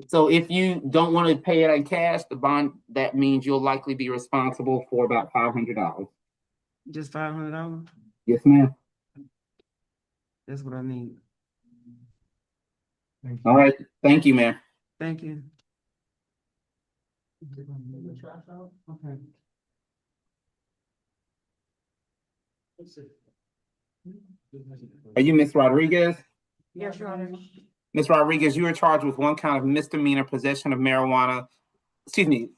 So if you don't want to pay it in cash, the bond, that means you'll likely be responsible for about $500. Just $500? Yes, ma'am. That's what I need. All right. Thank you, ma'am. Thank you. Okay. Are you Ms. Rodriguez? Yes, Your Honor. Ms. Rodriguez, you are charged with one count of misdemeanor possession of marijuana, felony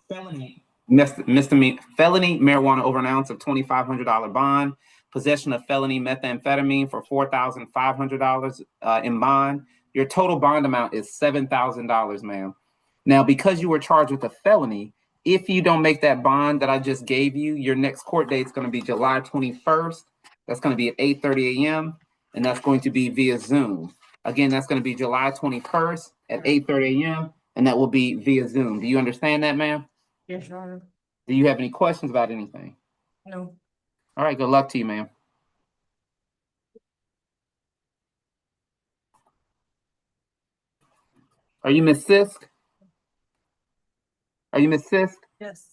marijuana over an ounce of $2,500 bond, possession of felony methamphetamine for $4,500 in bond. Your total bond amount is $7,000, ma'am. Now, because you were charged with a felony, if you don't make that bond that I just gave you, your next court date is going to be July 21st. That's going to be at 8:30 a.m. and that's going to be via Zoom. Again, that's going to be July 21st at 8:30 a.m. and that will be via Zoom. Do you understand that, ma'am? Yes, Your Honor. Do you have any questions about anything? No. All right, good luck to you, ma'am. Are you Miss Sisk? Are you Miss Sisk? Yes.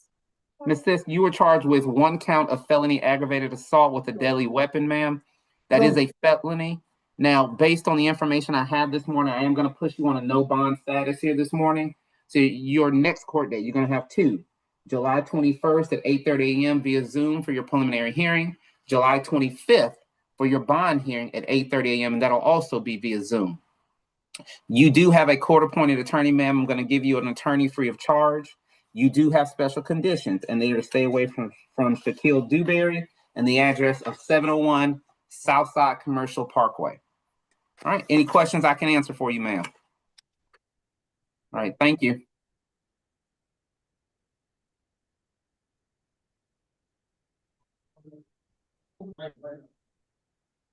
Miss Sisk, you were charged with one count of felony aggravated assault with a deadly weapon, ma'am. That is a felony. Now, based on the information I have this morning, I am going to push you on a no bond status here this morning. So your next court date, you're going to have two. July 21st at 8:30 a.m. via Zoom for your preliminary hearing. July 25th for your bond hearing at 8:30 a.m. and that'll also be via Zoom. You do have a court-appointed attorney, ma'am. I'm going to give you an attorney free of charge. You do have special conditions, and they are to stay away from Shaquille Dewberry and the address of 701 Southside Commercial Parkway. All right, any questions I can answer for you, ma'am? All right, thank you. All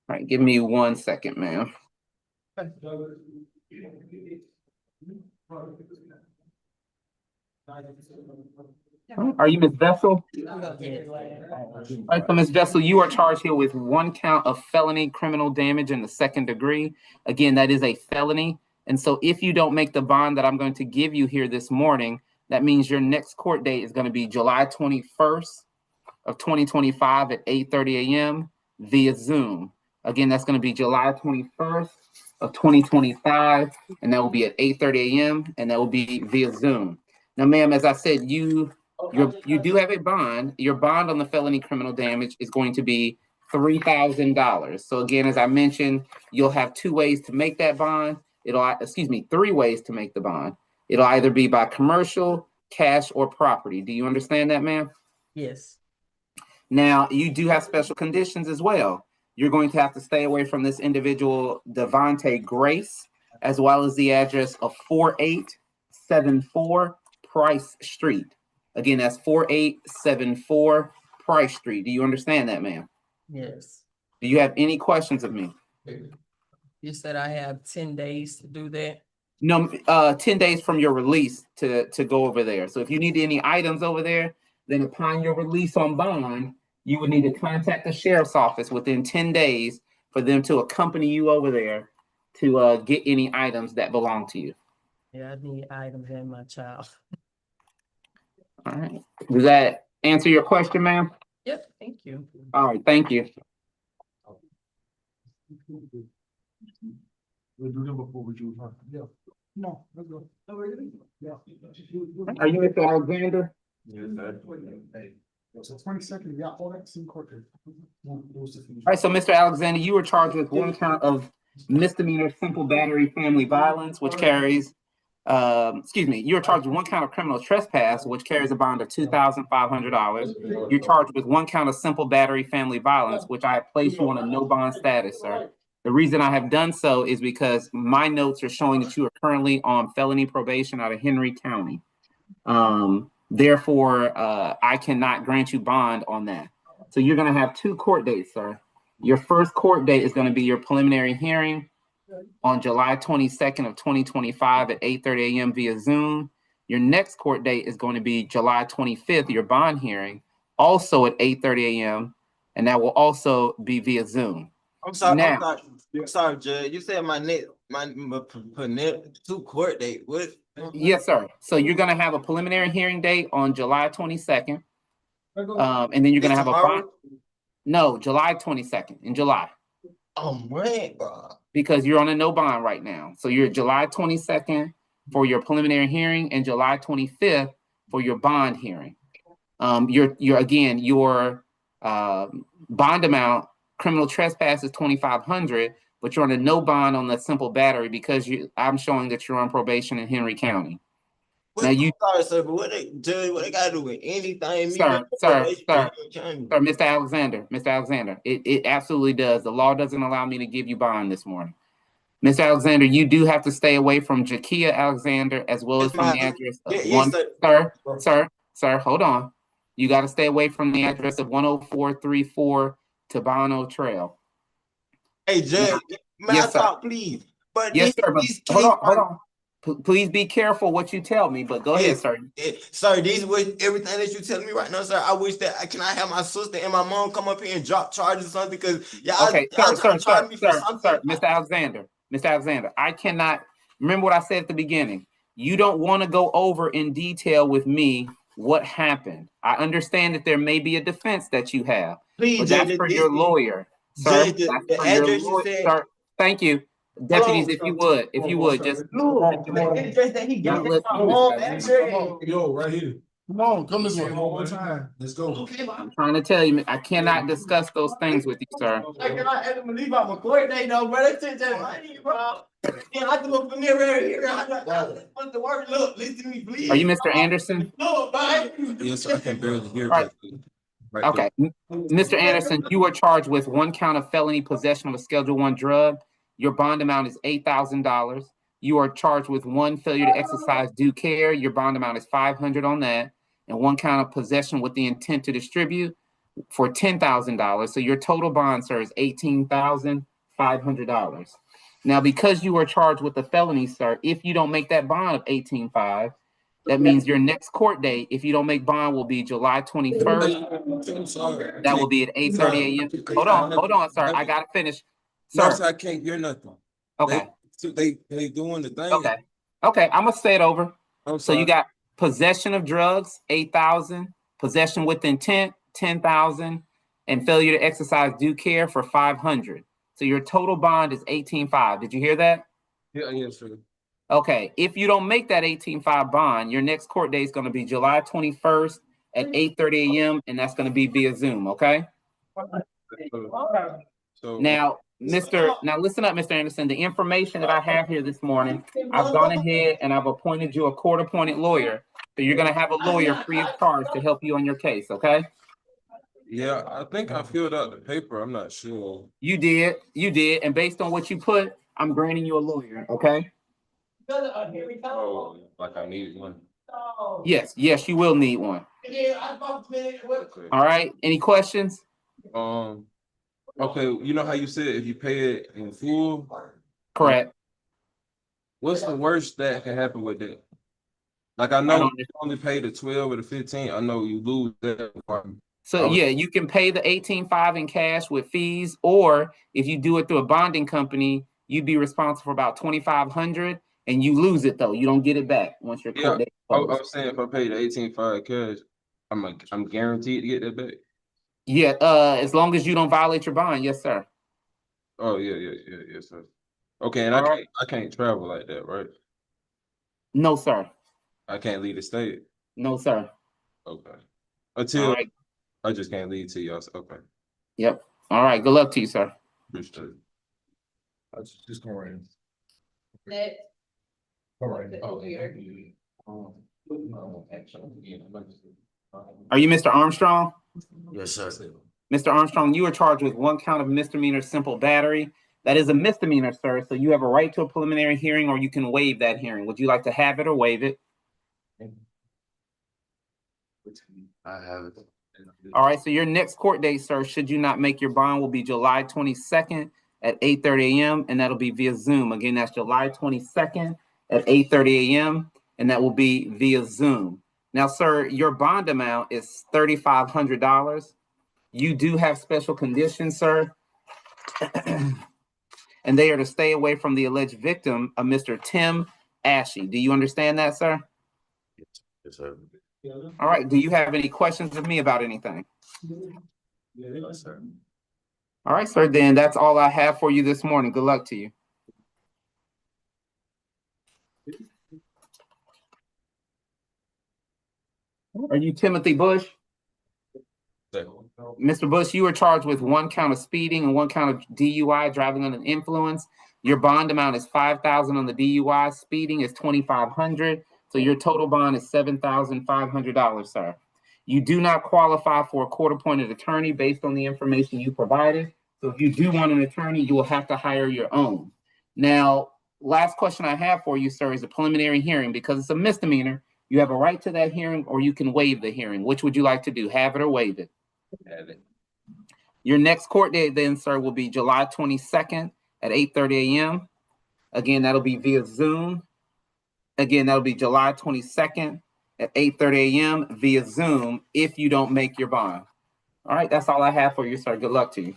right, give me 1 second, ma'am. Are you Ms. Vessel? All right, so Ms. Vessel, you are charged here with one count of felony criminal damage in the second degree. Again, that is a felony. And so if you don't make the bond that I'm going to give you here this morning, that means your next court date is going to be July 21st of 2025 at 8:30 a.m. via Zoom. Again, that's going to be July 21st of 2025, and that will be at 8:30 a.m. and that will be via Zoom. Now, ma'am, as I said, you You do have a bond. Your bond on the felony criminal damage is going to be $3,000. So again, as I mentioned, you'll have 2 ways to make that bond. 3 ways to make the bond. It'll either be by commercial, cash, or property. Do you understand that, ma'am? Yes. Now, you do have special conditions as well. You're going to have to stay away from this individual, Devontae Grace, as well as the address of 4874 Price Street. Again, that's 4874 Price Street. Do you understand that, ma'am? Yes. Do you have any questions of me? You said I have 10 days to do that. No, 10 days from your release to go over there. So if you need any items over there, then upon your release on bond, you would need to contact the sheriff's office within 10 days for them to accompany you over there to get any items that belong to you. Yeah, I need items and my child. All right. Does that answer your question, ma'am? Yep, thank you. All right, thank you. We'll do them before we do. Yeah. No, let's go. Yeah. Are you Mr. Alexander? So 22nd, yeah, all that's in court. All right, so Mr. Alexander, you were charged with 1 count of misdemeanor simple battery family violence, which carries, you were charged with 1 count of criminal trespass, which carries a bond of $2,500. You're charged with 1 count of simple battery family violence, which I have placed you on a no bond status, sir. The reason I have done so is because my notes are showing that you are currently on felony probation out of Henry County. Therefore, I cannot grant you bond on that. So you're going to have 2 court dates, sir. Your first court date is going to be your preliminary hearing on July 22nd of 2025 at 8:30 a.m. via Zoom. Your next court date is going to be July 25th, your bond hearing, also at 8:30 a.m. And that will also be via Zoom. I'm sorry, Now, I'm sorry, Judge. You said my 2 court date. What? yes, sir. So you're going to have a preliminary hearing date on July 22nd. And then you're going to have a bond. No, July 22nd, in July. Oh, man, bro. Because you're on a no bond right now. So you're July 22nd for your preliminary hearing and July 25th for your bond hearing. Your bond amount, criminal trespass is $2,500, but you're on a no bond on the simple battery because I'm showing that you're on probation in Henry County. Now Sorry, sir, but what they got to do with anything? Sir, Mr. Alexander, it absolutely does. The law doesn't allow me to give you bond this morning. Mr. Alexander, you do have to stay away from Jakia Alexander as well as from the address of sir, hold on. You got to stay away from the address of 10434 Tabano Trail. Hey, Judge, yes, sir. Talk, please. But yes, sir. But hold on. Please be careful what you tell me, but go ahead, sir. Sir, these with everything that you telling me right now, sir. I wish that I have my sister and my mom come up here and drop charges or something because okay, sir, Mr. Alexander, I cannot remember what I said at the beginning. You don't want to go over in detail with me what happened. I understand that there may be a defense that you have, but that's for your lawyer, sir. That's for your lawyer, sir. Thank you. Deputies, if you would, just Yo, right here. Come on, come this way one more time. Let's go. I'm trying to tell you, I cannot discuss those things with you, sir. I cannot believe I'm a court date, though, bro. They took that money, bro. Yeah, I look from there right here. I want to work. Look, listen to me, please. Are you Mr. Anderson? No, bye. Yes, I can barely hear. Right. Okay, Mr. Anderson, you are charged with 1 count of felony possession of a Schedule I drug. Your bond amount is $8,000. You are charged with 1 failure to exercise due care. Your bond amount is $500 on that, and 1 count of possession with the intent to distribute for $10,000. So your total bond, sir, is $18,500. Now, because you are charged with a felony, sir, if you don't make that bond of $18,500, that means your next court date, if you don't make bond, will be July 21st. That will be at 8:30 a.m. Hold on, sir. I gotta finish. Sir, I can't hear nothing. Okay. They doing the thing. Okay. I'm gonna say it over. So you got possession of drugs, 8,000, possession with intent, 10,000, and failure to exercise due care for 500. So your total bond is 18,500. Did you hear that? Yeah, yes, sir. Okay. If you don't make that 18,500 bond, your next court date is going to be July 21st at 8:30 a.m. and that's going to be via Zoom, okay? So Now, now listen up, Mr. Anderson. The information that I have here this morning, I've gone ahead and I've appointed you a court-appointed lawyer. So you're going to have a lawyer free of charge to help you on your case, okay? yeah, I think I filled out the paper. I'm not sure. You did. And based on what you put, I'm granting you a lawyer, okay? Oh, like I need one. Yes, you will need one. Okay. All right. Any questions? Okay, you know how you said if you pay it in full? Correct. What's the worst that can happen with that? Like I know you only pay the 12 or the 15. I know you lose that part. So yeah, you can pay the 18.5 in cash with fees, or if you do it through a bonding company, you'd be responsible for about 2,500, and you lose it though. You don't get it back once your court date is closed. I'm saying if I pay the 18.5 cash, I'm guaranteed to get that back. Yeah, as long as you don't violate your bond, yes, sir. Oh yeah, sir. Okay, and I can't travel like that, right? No, sir. I can't leave the state. No, sir. Okay. Until I just can't leave to y'all. Okay. Yep. All right. Good luck to you, sir. Appreciate it. I just come right in. Next. Come right in. Are you Mr. Armstrong? Yes, sir. Mr. Armstrong, you are charged with 1 count of misdemeanor simple battery. That is a misdemeanor, sir. So you have a right to a preliminary hearing, or you can waive that hearing. Would you like to have it or waive it? I have it. All right. So your next court date, sir, should you not make your bond, will be July 22nd at 8:30 a.m. and that'll be via Zoom. Again, that's July 22nd at 8:30 a.m. and that will be via Zoom. Now, sir, your bond amount is $3,500. You do have special conditions, sir. And they are to stay away from the alleged victim of Mr. Tim Ashe. Do you understand that, sir? Yes, sir. All right. Do you have any questions of me about anything? Yes, sir. All right, sir. Then that's all I have for you this morning. Good luck to you. Are you Timothy Bush? Mr. Bush, you are charged with 1 count of speeding and 1 count of DUI, driving under the influence. Your bond amount is $5,000 on the DUI. Speeding is $2,500. So your total bond is $7,500, sir. You do not qualify for a court-appointed attorney based on the information you provided. So if you do want an attorney, you will have to hire your own. Now, last question I have for you, sir, is a preliminary hearing. Because it's a misdemeanor, you have a right to that hearing, or you can waive the hearing. Which would you like to do, have it or waive it? Have it. Your next court date then, sir, will be July 22nd at 8:30 a.m. Again, that'll be via Zoom. Again, that'll be July 22nd at 8:30 a.m. via Zoom if you don't make your bond. All right, that's all I have for you, sir. Good luck to you.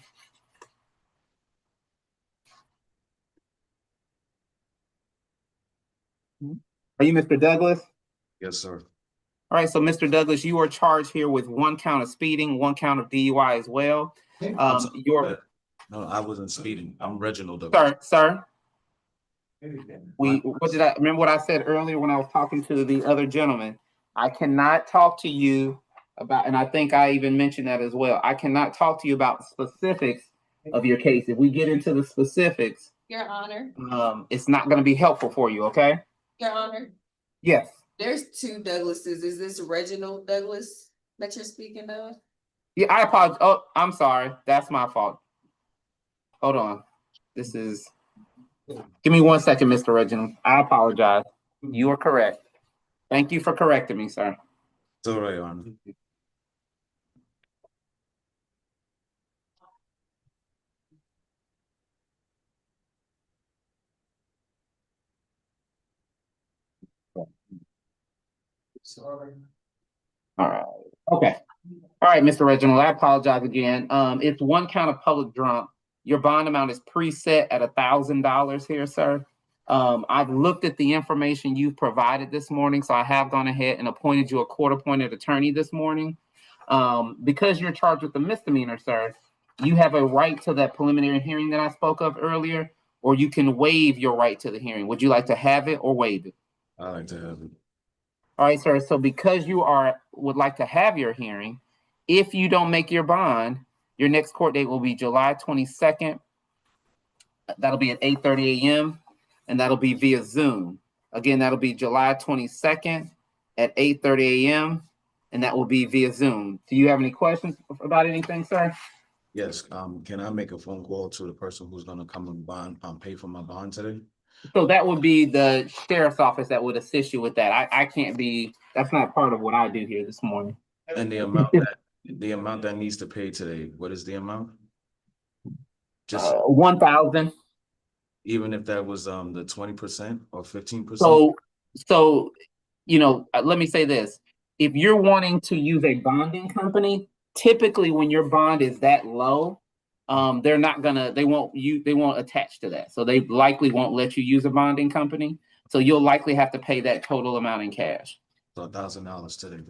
Are you Mr. Douglas? Yes, sir. All right, so Mr. Douglas, you are charged here with 1 count of speeding, 1 count of DUI as well. No, I wasn't speeding. I'm Reginald Douglas. Sir. Remember what I said earlier when I was talking to the other gentleman? I cannot talk to you about, and I think I even mentioned that as well. I cannot talk to you about specifics of your case. If we get into the specifics, Your Honor. It's not going to be helpful for you, okay? Your Honor. Yes. There's 2 Douglases. Is this Reginald Douglas that you're speaking of? Yeah, I apologize. Oh, I'm sorry. That's my fault. Hold on. Give me 1 second, Mr. Reginald. I apologize. You are correct. Thank you for correcting me, sir. It's all right, Your Honor. All right. Okay. All right, Mr. Reginald, I apologize again. It's 1 count of public drunk. Your bond amount is preset at $1,000 here, sir. I've looked at the information you've provided this morning, so I have gone ahead and appointed you a court-appointed attorney this morning. Because you're charged with a misdemeanor, sir, you have a right to that preliminary hearing that I spoke of earlier, or you can waive your right to the hearing. Would you like to have it or waive it? I like to have it. All right, sir. So because you would like to have your hearing, if you don't make your bond, your next court date will be July 22nd. That'll be at 8:30 a.m. and that'll be via Zoom. Again, that'll be July 22nd at 8:30 a.m. and that will be via Zoom. Do you have any questions about anything, sir? Yes, can I make a phone call to the person who's gonna come and pay for my bond today? So that would be the sheriff's office that would assist you with that. I can't be, that's not part of what I do here this morning. And the amount that needs to pay today, what is the amount? Just 1,000. even if that was the 20% or 15%? So you know, let me say this. If you're wanting to use a bonding company, typically when your bond is that low, they won't attach to that. So they likely won't let you use a bonding company. So you'll likely have to pay that total amount in cash. So $1,000 today.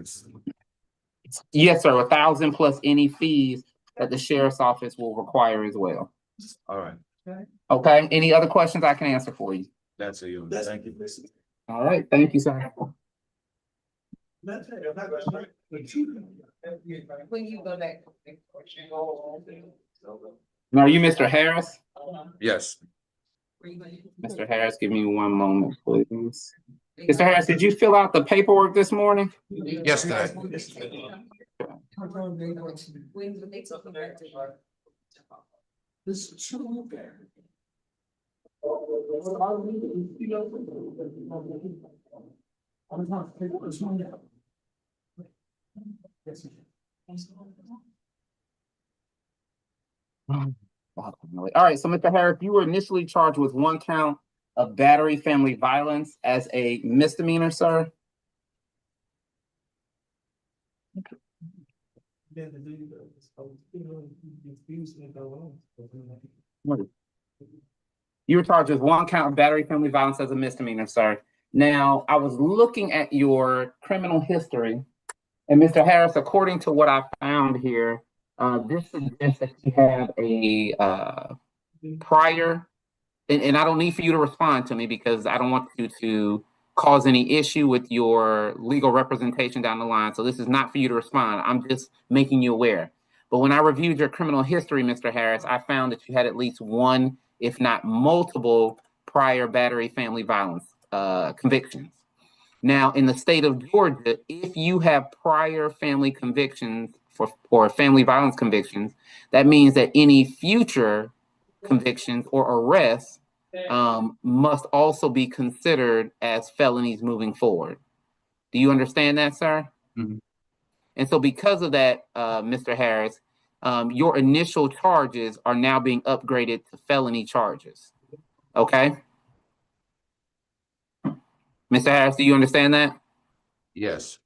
Yes, sir. 1,000 plus any fees that the sheriff's office will require as well. All right. Okay. Any other questions I can answer for you? That's a you. Thank you. All right. Thank you, sir. When you go back. Now, are you Mr. Harris? Yes. Mr. Harris, give me one moment, please. Mr. Harris, did you fill out the paperwork this morning? Yesterday. All right, so Mr. Harris, you were initially charged with 1 count of battery family violence as a misdemeanor, sir. You were charged with 1 count of battery family violence as a misdemeanor, sir. Now, I was looking at your criminal history, and Mr. Harris, according to what I found here, this suggests that you have a prior, and I don't need for you to respond to me because I don't want you to cause any issue with your legal representation down the line. So this is not for you to respond. I'm just making you aware. But when I reviewed your criminal history, Mr. Harris, I found that you had at least 1, if not multiple, prior battery family violence convictions. Now, in the state of Georgia, if you have prior family convictions or family violence convictions, that means that any future convictions or arrests must also be considered as felonies moving forward. Do you understand that, sir? Mm-hmm. And so because of that, Mr. Harris, your initial charges are now being upgraded to felony charges. Okay? Mr. Harris, do you understand that? Yes.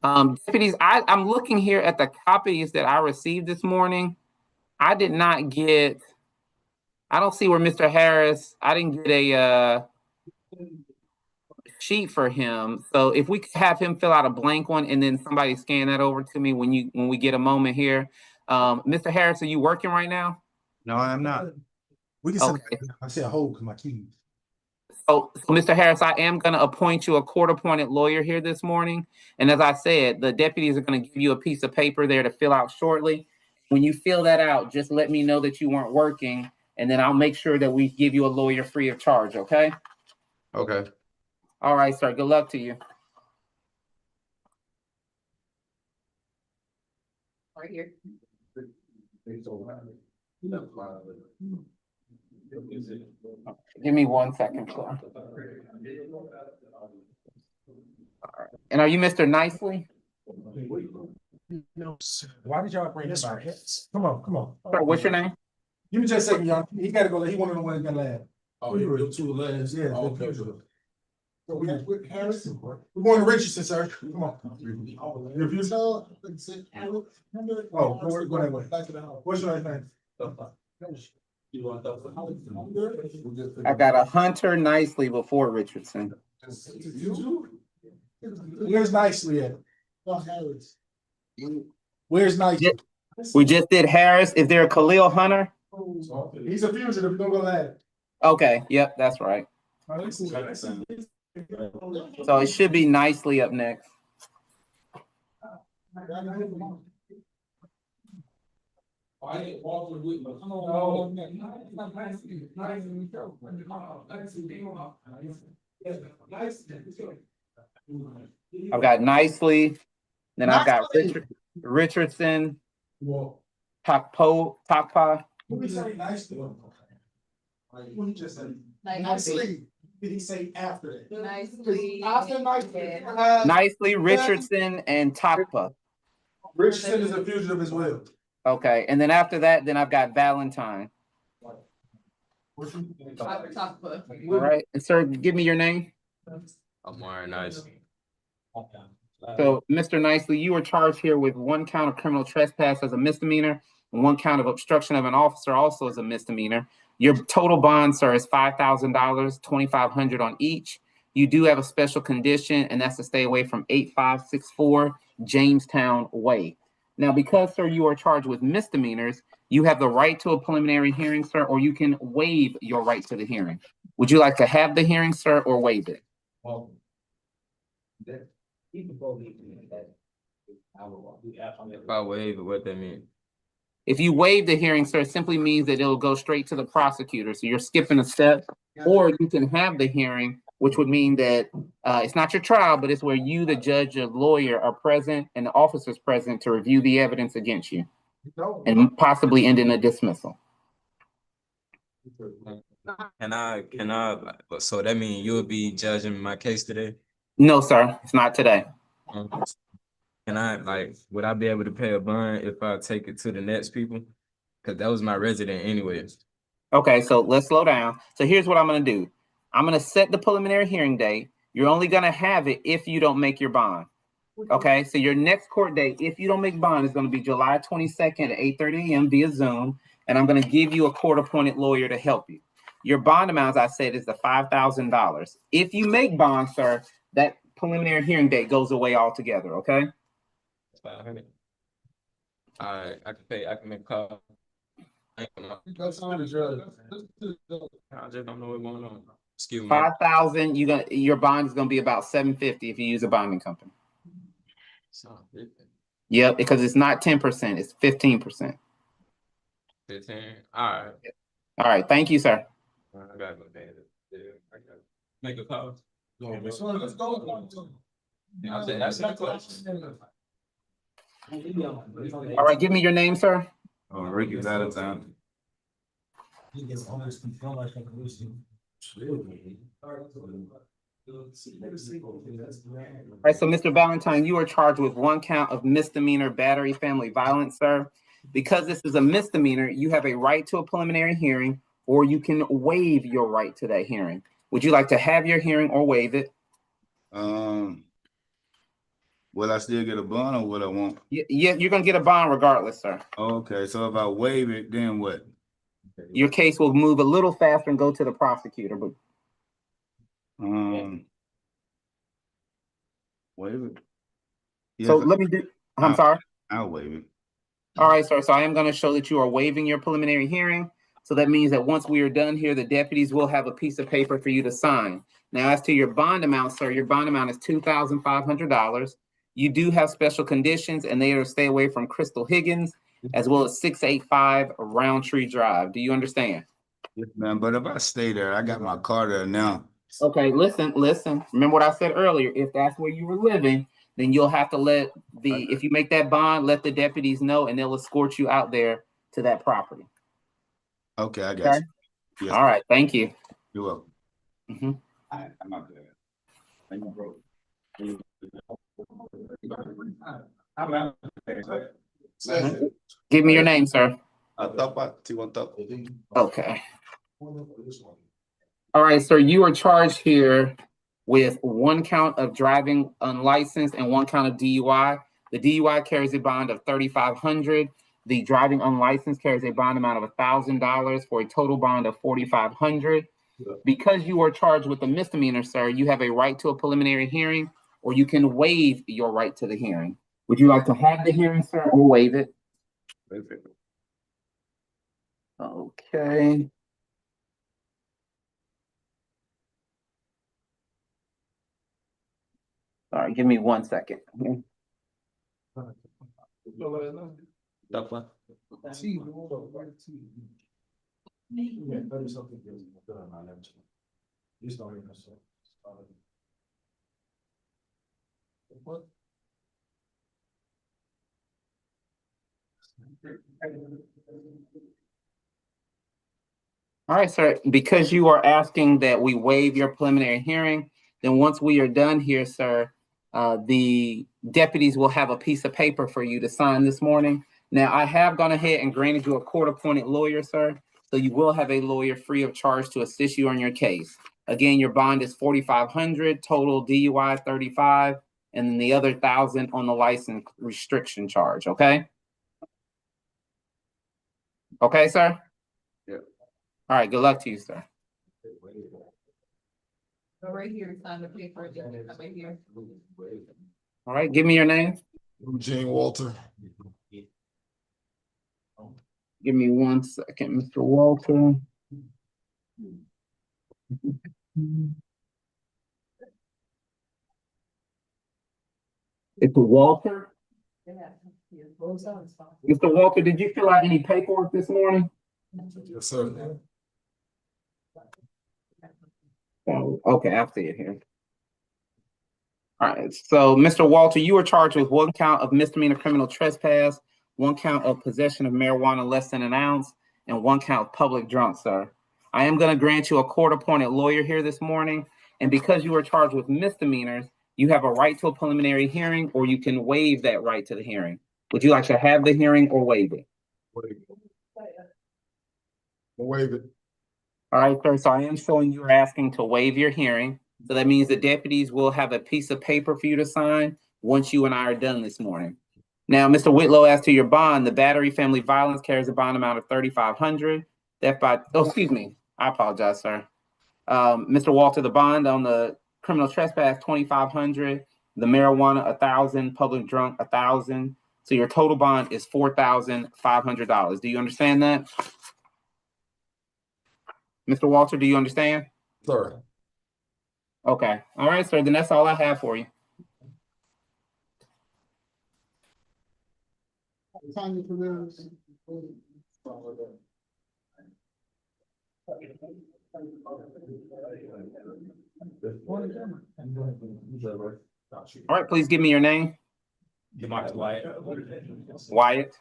Deputies, I'm looking here at the copies that I received this morning. I did not get, I don't see where Mr. Harris, I didn't get a sheet for him. So if we could have him fill out a blank one and then somebody scan that over to me when we get a moment here. Mr. Harris, are you working right now? No, I'm not. We can Okay. I said hold because my keys. So Mr. Harris, I am going to appoint you a court-appointed lawyer here this morning. And as I said, the deputies are going to give you a piece of paper there to fill out shortly. When you fill that out, just let me know that you weren't working, and then I'll make sure that we give you a lawyer free of charge, okay? Okay. All right, sir. Good luck to you. Right here. Give me 1 second, sir. All right. And are you Mr. Nicely? Why did y'all bring this out? Come on. Sir, what's your name? Give me just a second, y'all. He gotta go. He wanted to know when he got laugh. Oh, you 2 last. Yeah. Oh, okay. So we got Harris. We're going to Richardson, sir. Come on. If you saw, go that way. Back to the house. What's your name? I got a Hunter Nicely before Richardson. Where's Nicely at? Harris. Where's Nicely? We just did Harris. Is there a Khalil Hunter? He's a fugitive. Don't go that. Okay. Yep, that's right. So it should be Nicely up next. I've got Nicely, then I've got Richardson, Takpa. What did he say nicely? What he just said? Nicely. Did he say after that? Nicely. After nicely. Nicely, Richardson, and Takpa. Richardson is a fugitive as well. Okay, and then after that, then I've got Valentine. All right, and sir, give me your name. I'm wearing nice. So, Mr. Nicely, you are charged here with 1 count of criminal trespass as a misdemeanor and 1 count of obstruction of an officer also as a misdemeanor. Your total bond, sir, is $5,000, $2,500 on each. You do have a special condition, and that's to stay away from 8564 Jamestown Way. Now, because, sir, you are charged with misdemeanors, you have the right to a preliminary hearing, sir, or you can waive your right to the hearing. Would you like to have the hearing, sir, or waive it? If I waive it, what that mean? If you waive the hearing, sir, it simply means that it'll go straight to the prosecutor. So you're skipping a step, or you can have the hearing, which would mean that it's not your trial, but it's where you, the judge or lawyer, are present and the officer's present to review the evidence against you and possibly end in a dismissal. Can I, so that means you'll be judging my case today? No, sir, it's not today. Can I, would I be able to pay a bond if I take it to the next people? Because that was my resident anyways. Okay, so let's slow down. So here's what I'm going to do. I'm going to set the preliminary hearing date. You're only going to have it if you don't make your bond. Okay, so your next court date, if you don't make bond, is going to be July 22nd at 8:30 a.m. via Zoom, and I'm going to give you a court-appointed lawyer to help you. Your bond amount, as I said, is the $5,000. If you make bond, sir, that preliminary hearing date goes away altogether, okay? $500. I can pay, I can make a call. I just don't know what's going on. Excuse me. $5,000, your bond is going to be about $750 if you use a bonding company. Yep, because it's not 10%, it's 15%. 15. All right. All right, thank you, sir. I gotta go pay it. I gotta make a call. Let's go. That's the question. All right, give me your name, sir. Oh, Ricky Valentine. All right, so Mr. Valentine, you are charged with 1 count of misdemeanor battery family violence, sir. Because this is a misdemeanor, you have a right to a preliminary hearing, or you can waive your right to that hearing. Would you like to have your hearing or waive it? Will I still get a bond or what I want? Yeah, you're gonna get a bond regardless, sir. Okay, so if I waive it, then what? Your case will move a little faster and go to the prosecutor, but waive it. so let me do, I'm sorry. I'll waive it. All right, sir. So I am going to show that you are waiving your preliminary hearing. So that means that once we are done here, the deputies will have a piece of paper for you to sign. Now, as to your bond amount, sir, your bond amount is $2,500. You do have special conditions, and they are to stay away from Crystal Higgins, as well as 685 Roundtree Drive. Do you understand? Yes, man. But if I stay there, I got my car there now. Okay, listen. Remember what I said earlier. If that's where you were living, then you'll have to let if you make that bond, let the deputies know, and they'll escort you out there to that property. Okay, I got you. Yes. All right, thank you. You're welcome. Mm-hmm. I'm out there. Thank you, bro. Give me your name, sir. T1 Okay. All right, sir, you are charged here with 1 count of driving unlicensed and 1 count of DUI. The DUI carries a bond of $3,500. The driving unlicensed carries a bond amount of $1,000 for a total bond of $4,500. Because you are charged with a misdemeanor, sir, you have a right to a preliminary hearing, or you can waive your right to the hearing. Would you like to have the hearing, sir, or waive it? Okay. All right, give me 1 second. All right, sir, because you are asking that we waive your preliminary hearing, then once we are done here, sir, the deputies will have a piece of paper for you to sign this morning. Now, I have gone ahead and granted you a court-appointed lawyer, sir, so you will have a lawyer free of charge to assist you on your case. Again, your bond is $4,500, total DUI 35, and then the other 1,000 on the license restriction charge, okay? Okay, sir? Yeah. All right, good luck to you, sir. Go right here, sign the paper, right here. All right, give me your name. Eugene Walter. Give me 1 second, Mr. Walter. It's Walter. Mr. Walter, did you fill out any paperwork this morning? Yes, sir. Oh, okay, I see it here. All right, so Mr. Walter, you were charged with 1 count of misdemeanor criminal trespass, 1 count of possession of marijuana less than an ounce, and 1 count of public drunk, sir. I am going to grant you a court-appointed lawyer here this morning, and because you were charged with misdemeanors, you have a right to a preliminary hearing, or you can waive that right to the hearing. Would you like to have the hearing or waive it? Waive it. All right, sir, so I am showing you are asking to waive your hearing. So that means the deputies will have a piece of paper for you to sign once you and I are done this morning. Now, Mr. Whitlow, as to your bond, the battery family violence carries a bond amount of $3,500. Excuse me, I apologize, sir. Mr. Walter, the bond on the criminal trespass, $2,500. The marijuana, $1,000. Public drunk, $1,000. So your total bond is $4,500. Do you understand that? Mr. Walter, do you understand? Sir. Okay. All right, sir. Then that's all I have for you. All right, please give me your name. DeMarcus Wyatt. Wyatt.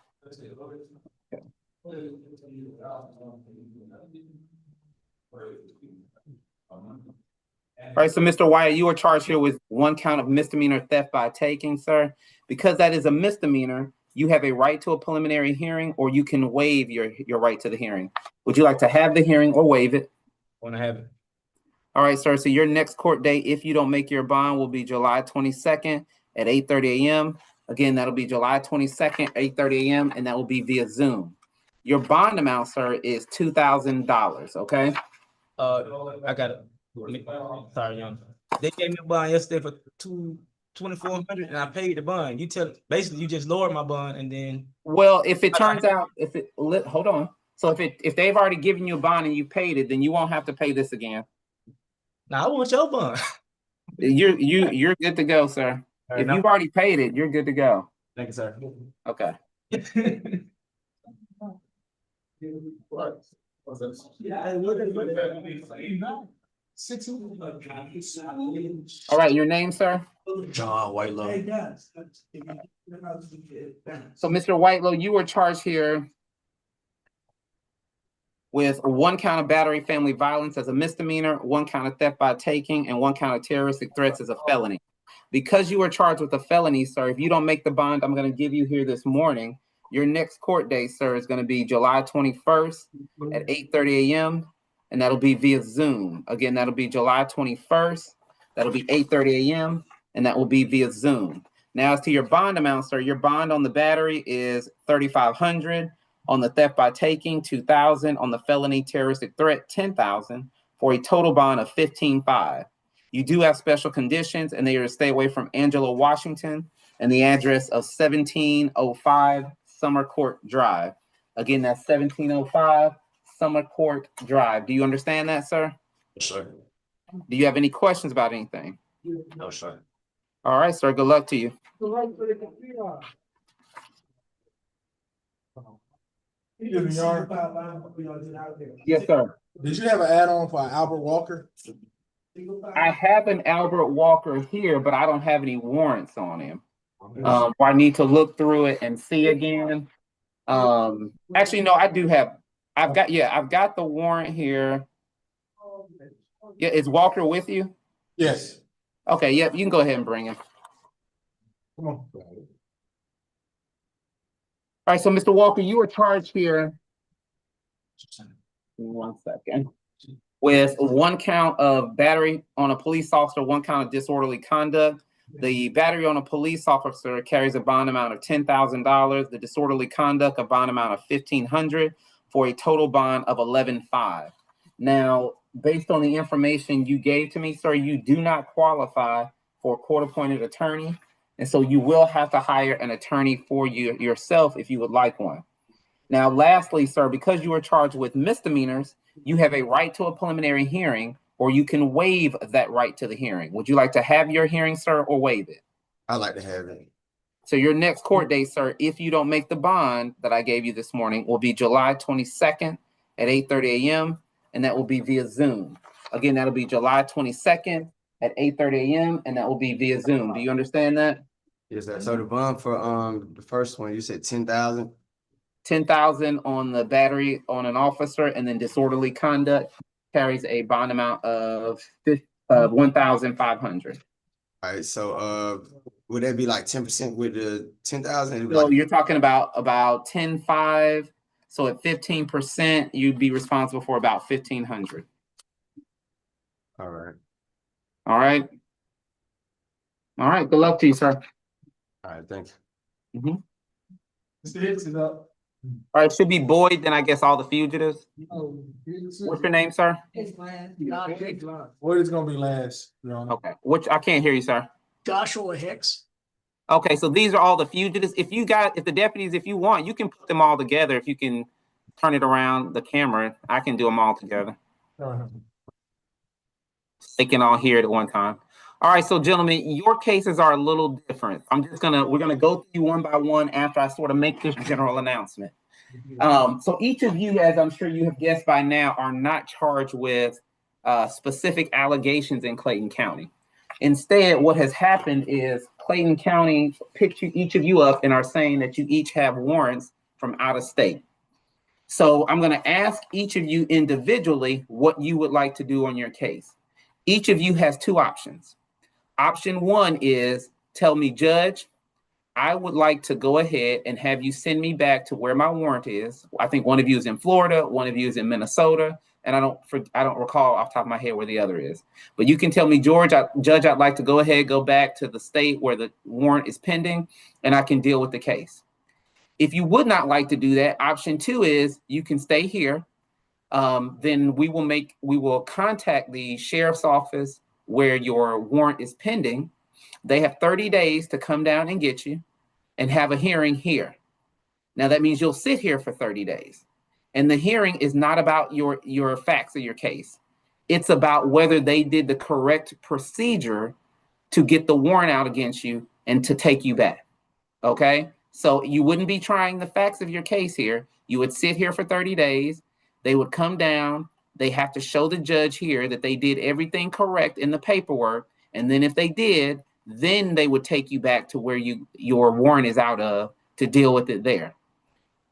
All right, so Mr. Wyatt, you are charged here with 1 count of misdemeanor theft by taking, sir. Because that is a misdemeanor, you have a right to a preliminary hearing, or you can waive your right to the hearing. Would you like to have the hearing or waive it? Want to have it? All right, sir. So your next court date, if you don't make your bond, will be July 22nd at 8:30 a.m. Again, that'll be July 22nd, 8:30 a.m., and that will be via Zoom. Your bond amount, sir, is $2,000, okay? I got it. Sorry, young. They gave me a bond yesterday for $2,400, and I paid the bond. Basically you just lowered my bond, and then. Well, if it turns out, hold on. So if they've already given you a bond and you paid it, then you won't have to pay this again. Now I want your bond. You're good to go, sir. If you've already paid it, you're good to go. Thank you, sir. Okay. All right, your name, sir? John Whitelow. So, Mr. Whitelow, you were charged here with 1 count of battery family violence as a misdemeanor, 1 count of theft by taking, and 1 count of terroristic threats as a felony. Because you were charged with a felony, sir, if you don't make the bond I'm going to give you here this morning, your next court date, sir, is going to be July 21st at 8:30 a.m., and that'll be via Zoom. Again, that'll be July 21st. That'll be 8:30 a.m., and that will be via Zoom. Now, as to your bond amount, sir, your bond on the battery is $3,500. On the theft by taking, $2,000. On the felony terroristic threat, $10,000, for a total bond of $15,500. You do have special conditions, and they are to stay away from Angela, Washington, and the address of 1705 Summer Court Drive. Again, that's 1705 Summer Court Drive. Do you understand that, sir? Yes, sir. Do you have any questions about anything? No, sir. All right, sir. Good luck to you. Yes, sir. Did you have an add-on for Albert Walker? I have an Albert Walker here, but I don't have any warrants on him. I need to look through it and see again. Actually, no, I do have. I've got the warrant here. Yeah, is Walker with you? Yes. Okay, yep, you can go ahead and bring him. Come on. All right, so Mr. Walker, you are charged here. 1 second. With 1 count of battery on a police officer, 1 count of disorderly conduct. The battery on a police officer carries a bond amount of $10,000. The disorderly conduct, a bond amount of $1,500 for a total bond of $11,500. Now, based on the information you gave to me, sir, you do not qualify for a court-appointed attorney. And so you will have to hire an attorney for you yourself if you would like one. Now, lastly, sir, because you are charged with misdemeanors, you have a right to a preliminary hearing, or you can waive that right to the hearing. Would you like to have your hearing, sir, or waive it? I like to have it. So your next court date, sir, if you don't make the bond that I gave you this morning, will be July 22nd at 8:30 a.m., and that will be via Zoom. Again, that'll be July 22nd at 8:30 a.m., and that will be via Zoom. Do you understand that? Yes, sir. So the bond for the first one, you said 10,000? 10,000 on the battery on an officer, and then disorderly conduct carries a bond amount of 1,500. All right, so would that be like 10% with the 10,000? So you're talking about 10,500. So at 15%, you'd be responsible for about 1,500. All right. All right. All right. Good luck to you, sir. All right, thanks. Mr. Hicks is up. All right, should be Boyd, then I guess all the fugitives. What's your name, sir? What is gonna be last, Your Honor? Okay, which I can't hear you, sir. Joshua Hicks. Okay, so these are all the fugitives. If the deputies, if you want, you can put them all together. If you can turn it around the camera, I can do them all together. They can all hear it at one time. All right, so gentlemen, your cases are a little different. We're gonna go through one by one after I sort of make this general announcement. So each of you, as I'm sure you have guessed by now, are not charged with specific allegations in Clayton County. Instead, what has happened is Clayton County picked each of you up and are saying that you each have warrants from out of state. So I'm gonna ask each of you individually what you would like to do on your case. Each of you has 2 options. Option 1 is, tell me, Judge, I would like to go ahead and have you send me back to where my warrant is. I think one of you is in Florida, one of you is in Minnesota, and I don't recall off the top of my head where the other is. But you can tell me, Judge, I'd like to go back to the state where the warrant is pending, and I can deal with the case. If you would not like to do that, option 2 is you can stay here. Then we will contact the sheriff's office where your warrant is pending. They have 30 days to come down and get you and have a hearing here. Now that means you'll sit here for 30 days. And the hearing is not about your facts of your case. It's about whether they did the correct procedure to get the warrant out against you and to take you back. Okay? So you wouldn't be trying the facts of your case here. You would sit here for 30 days. They would come down. They have to show the judge here that they did everything correct in the paperwork. And then if they did, then they would take you back to where your warrant is out of to deal with it there.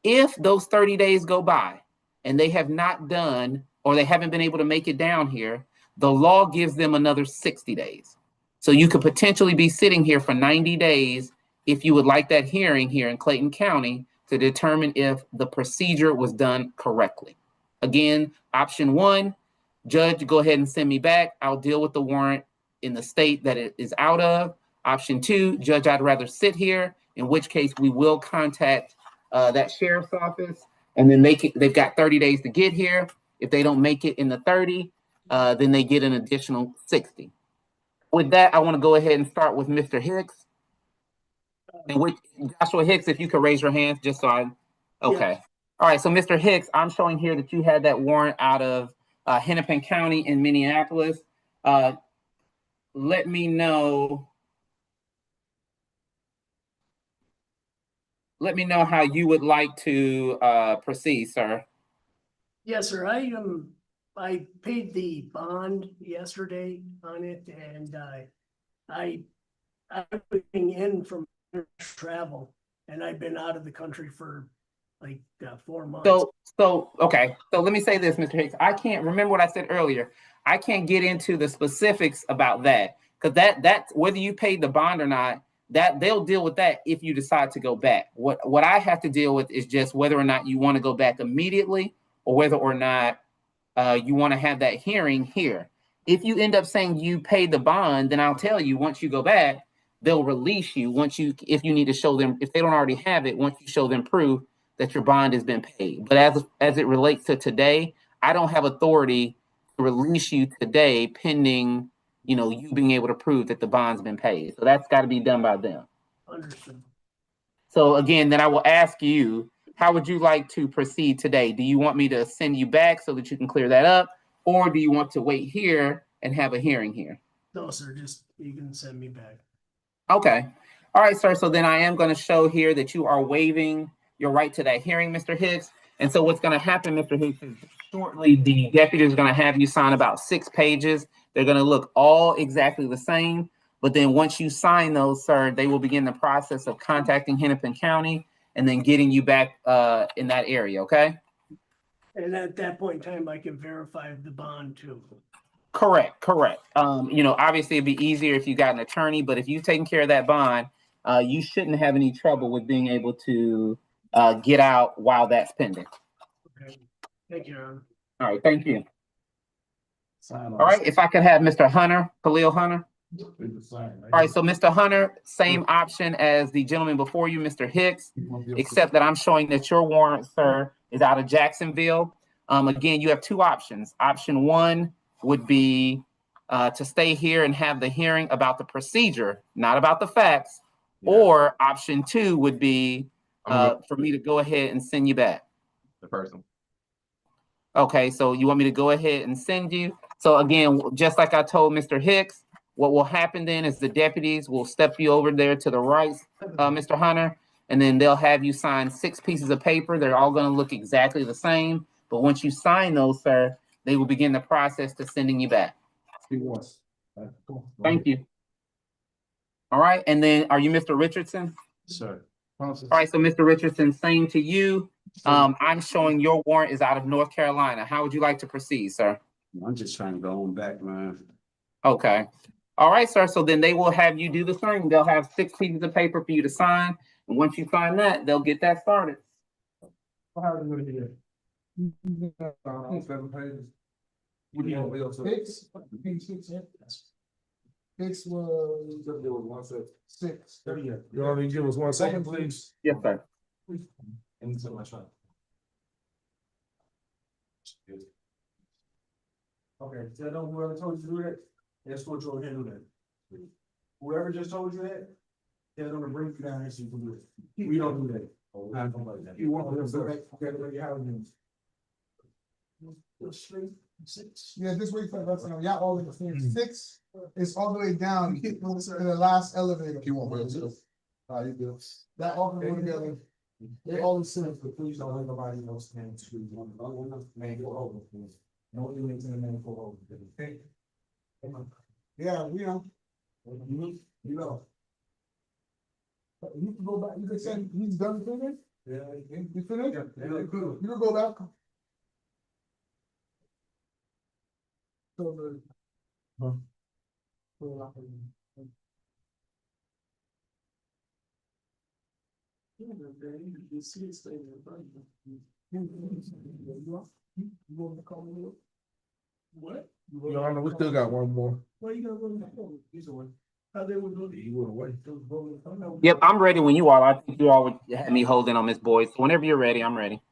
If those 30 days go by and they have not done, or they haven't been able to make it down here, the law gives them another 60 days. So you could potentially be sitting here for 90 days if you would like that hearing here in Clayton County to determine if the procedure was done correctly. Again, option 1, Judge, go ahead and send me back. I'll deal with the warrant in the state that it is out of. Option 2, Judge, I'd rather sit here, in which case we will contact that sheriff's office, and then they've got 30 days to get here. If they don't make it in the 30, then they get an additional 60. With that, I want to go ahead and start with Mr. Hicks. And with Joshua Hicks, if you could raise your hands just so I, okay. Yeah. All right, so Mr. Hicks, I'm showing here that you had that warrant out of Hennepin County in Minneapolis. Let me know let me know how you would like to proceed, sir. Yes, sir. I paid the bond yesterday on it and I'm moving in from travel and I've been out of the country for like 4 months. Okay. So let me say this, Mr. Hicks. I can't remember what I said earlier. I can't get into the specifics about that because that's whether you paid the bond or not, that they'll deal with that if you decide to go back. What I have to deal with is just whether or not you want to go back immediately or whether or not you want to have that hearing here. If you end up saying you paid the bond, then I'll tell you once you go back, they'll release you if you need to show them, if they don't already have it, once you show them proof that your bond has been paid. But as it relates to today, I don't have authority to release you today pending, you being able to prove that the bond's been paid. So that's got to be done by them. Understood. So again, then I will ask you, how would you like to proceed today? Do you want me to send you back so that you can clear that up? Or do you want to wait here and have a hearing here? No, sir, just you can send me back. Okay. All right, sir. So then I am going to show here that you are waiving your right to that hearing, Mr. Hicks. And so what's going to happen, Mr. Hicks, is shortly the deputy is going to have you sign about 6 pages. They're going to look all exactly the same. But then once you sign those, sir, they will begin the process of contacting Hennepin County and then getting you back in that area, okay? And at that point in time, I can verify the bond too. Correct. Obviously it'd be easier if you got an attorney, but if you've taken care of that bond, you shouldn't have any trouble with being able to get out while that's pending. Okay. Thank you, Your Honor. All right, thank you. All right, if I could have Mr. Hunter, Khalil Hunter. All right, so Mr. Hunter, same option as the gentleman before you, Mr. Hicks, except that I'm showing that your warrant, sir, is out of Jacksonville. Again, you have 2 options. Option 1 would be to stay here and have the hearing about the procedure, not about the facts. Yeah. Or option 2 would be for me to go ahead and send you back. The person. Okay, so you want me to go ahead and send you? So again, just like I told Mr. Hicks, what will happen then is the deputies will step you over there to the right, Mr. Hunter, and then they'll have you sign 6 pieces of paper. They're all going to look exactly the same. But once you sign those, sir, they will begin the process to sending you back. Thank you. All right, and then are you Mr. Richardson? Sir. All right, so Mr. Richardson, same to you. I'm showing your warrant is out of North Carolina. How would you like to proceed, sir? I'm just trying to go on back, man. Okay. All right, sir. So then they will have you do the thing. They'll have 6 pieces of paper for you to sign. And once you sign that, they'll get that started. 7 pages. Six was 6. You already give us 1 second, please. Yes, sir. Okay, tell them whoever told you to do that, that's what you're gonna do that. Whoever just told you that, tell them to bring you down here so you can do it. We don't do that. You want to go back, okay, your house is. Yeah, this way for us, y'all all in the same 6. It's all the way down to the last elevator. You want to you do. That all the way together. They all the same, but please don't let nobody else stand to one man go over. No limits in the man go over. Okay? Yeah, we know. You know. You can go back. You can say he's done finished. Yeah, you finished. Yeah, you can go back. So the. What? Your Honor, we still got one more. Well, you gotta run the phone. He's away. How they would go? You went away. Yep, I'm ready when you are. I think you all would have me holding on Miss Boyd. So whenever you're ready, I'm ready.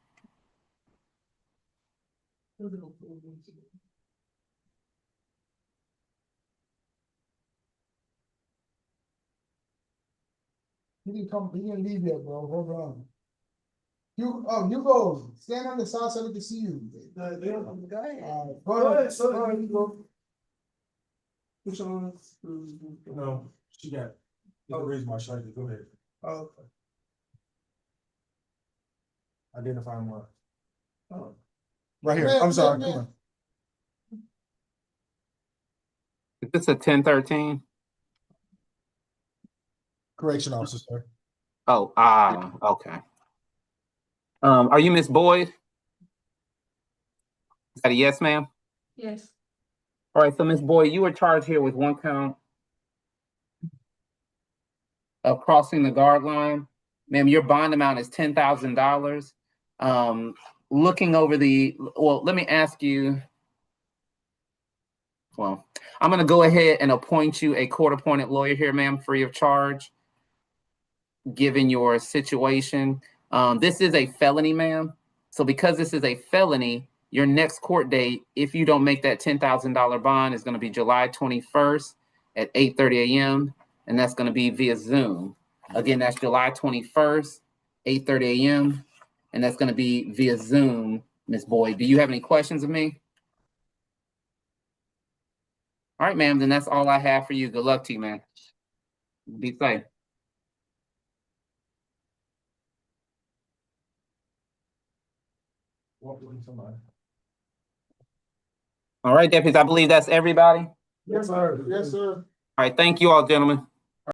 He didn't come, he didn't leave yet, bro. Hold on. You go. Stand on the south so we can see you. Go ahead. Go ahead. You go. Which one? No, she got. The reason why she like to go ahead. Oh, okay. Identify him what? Right here, I'm sorry, come on. Is this a 1013? Correction officer, sir. Oh, okay. Are you Miss Boyd? Is that a yes, ma'am? Yes. All right, so Miss Boyd, you were charged here with 1 count of crossing the guard line. Ma'am, your bond amount is $10,000. Looking over well, let me ask you. Well, I'm going to go ahead and appoint you a court-appointed lawyer here, ma'am, free of charge, given your situation. This is a felony, ma'am. So because this is a felony, your next court date, if you don't make that $10,000 bond, is going to be July 21st at 8:30 a.m., and that's going to be via Zoom. Again, that's July 21st, 8:30 a.m., and that's going to be via Zoom, Ms. Boyd. Do you have any questions of me? All right, ma'am, then that's all I have for you. Good luck to you, man. Be safe. All right, deputies, I believe that's everybody. Yes, sir. Yes, sir. All right, thank you all, gentlemen.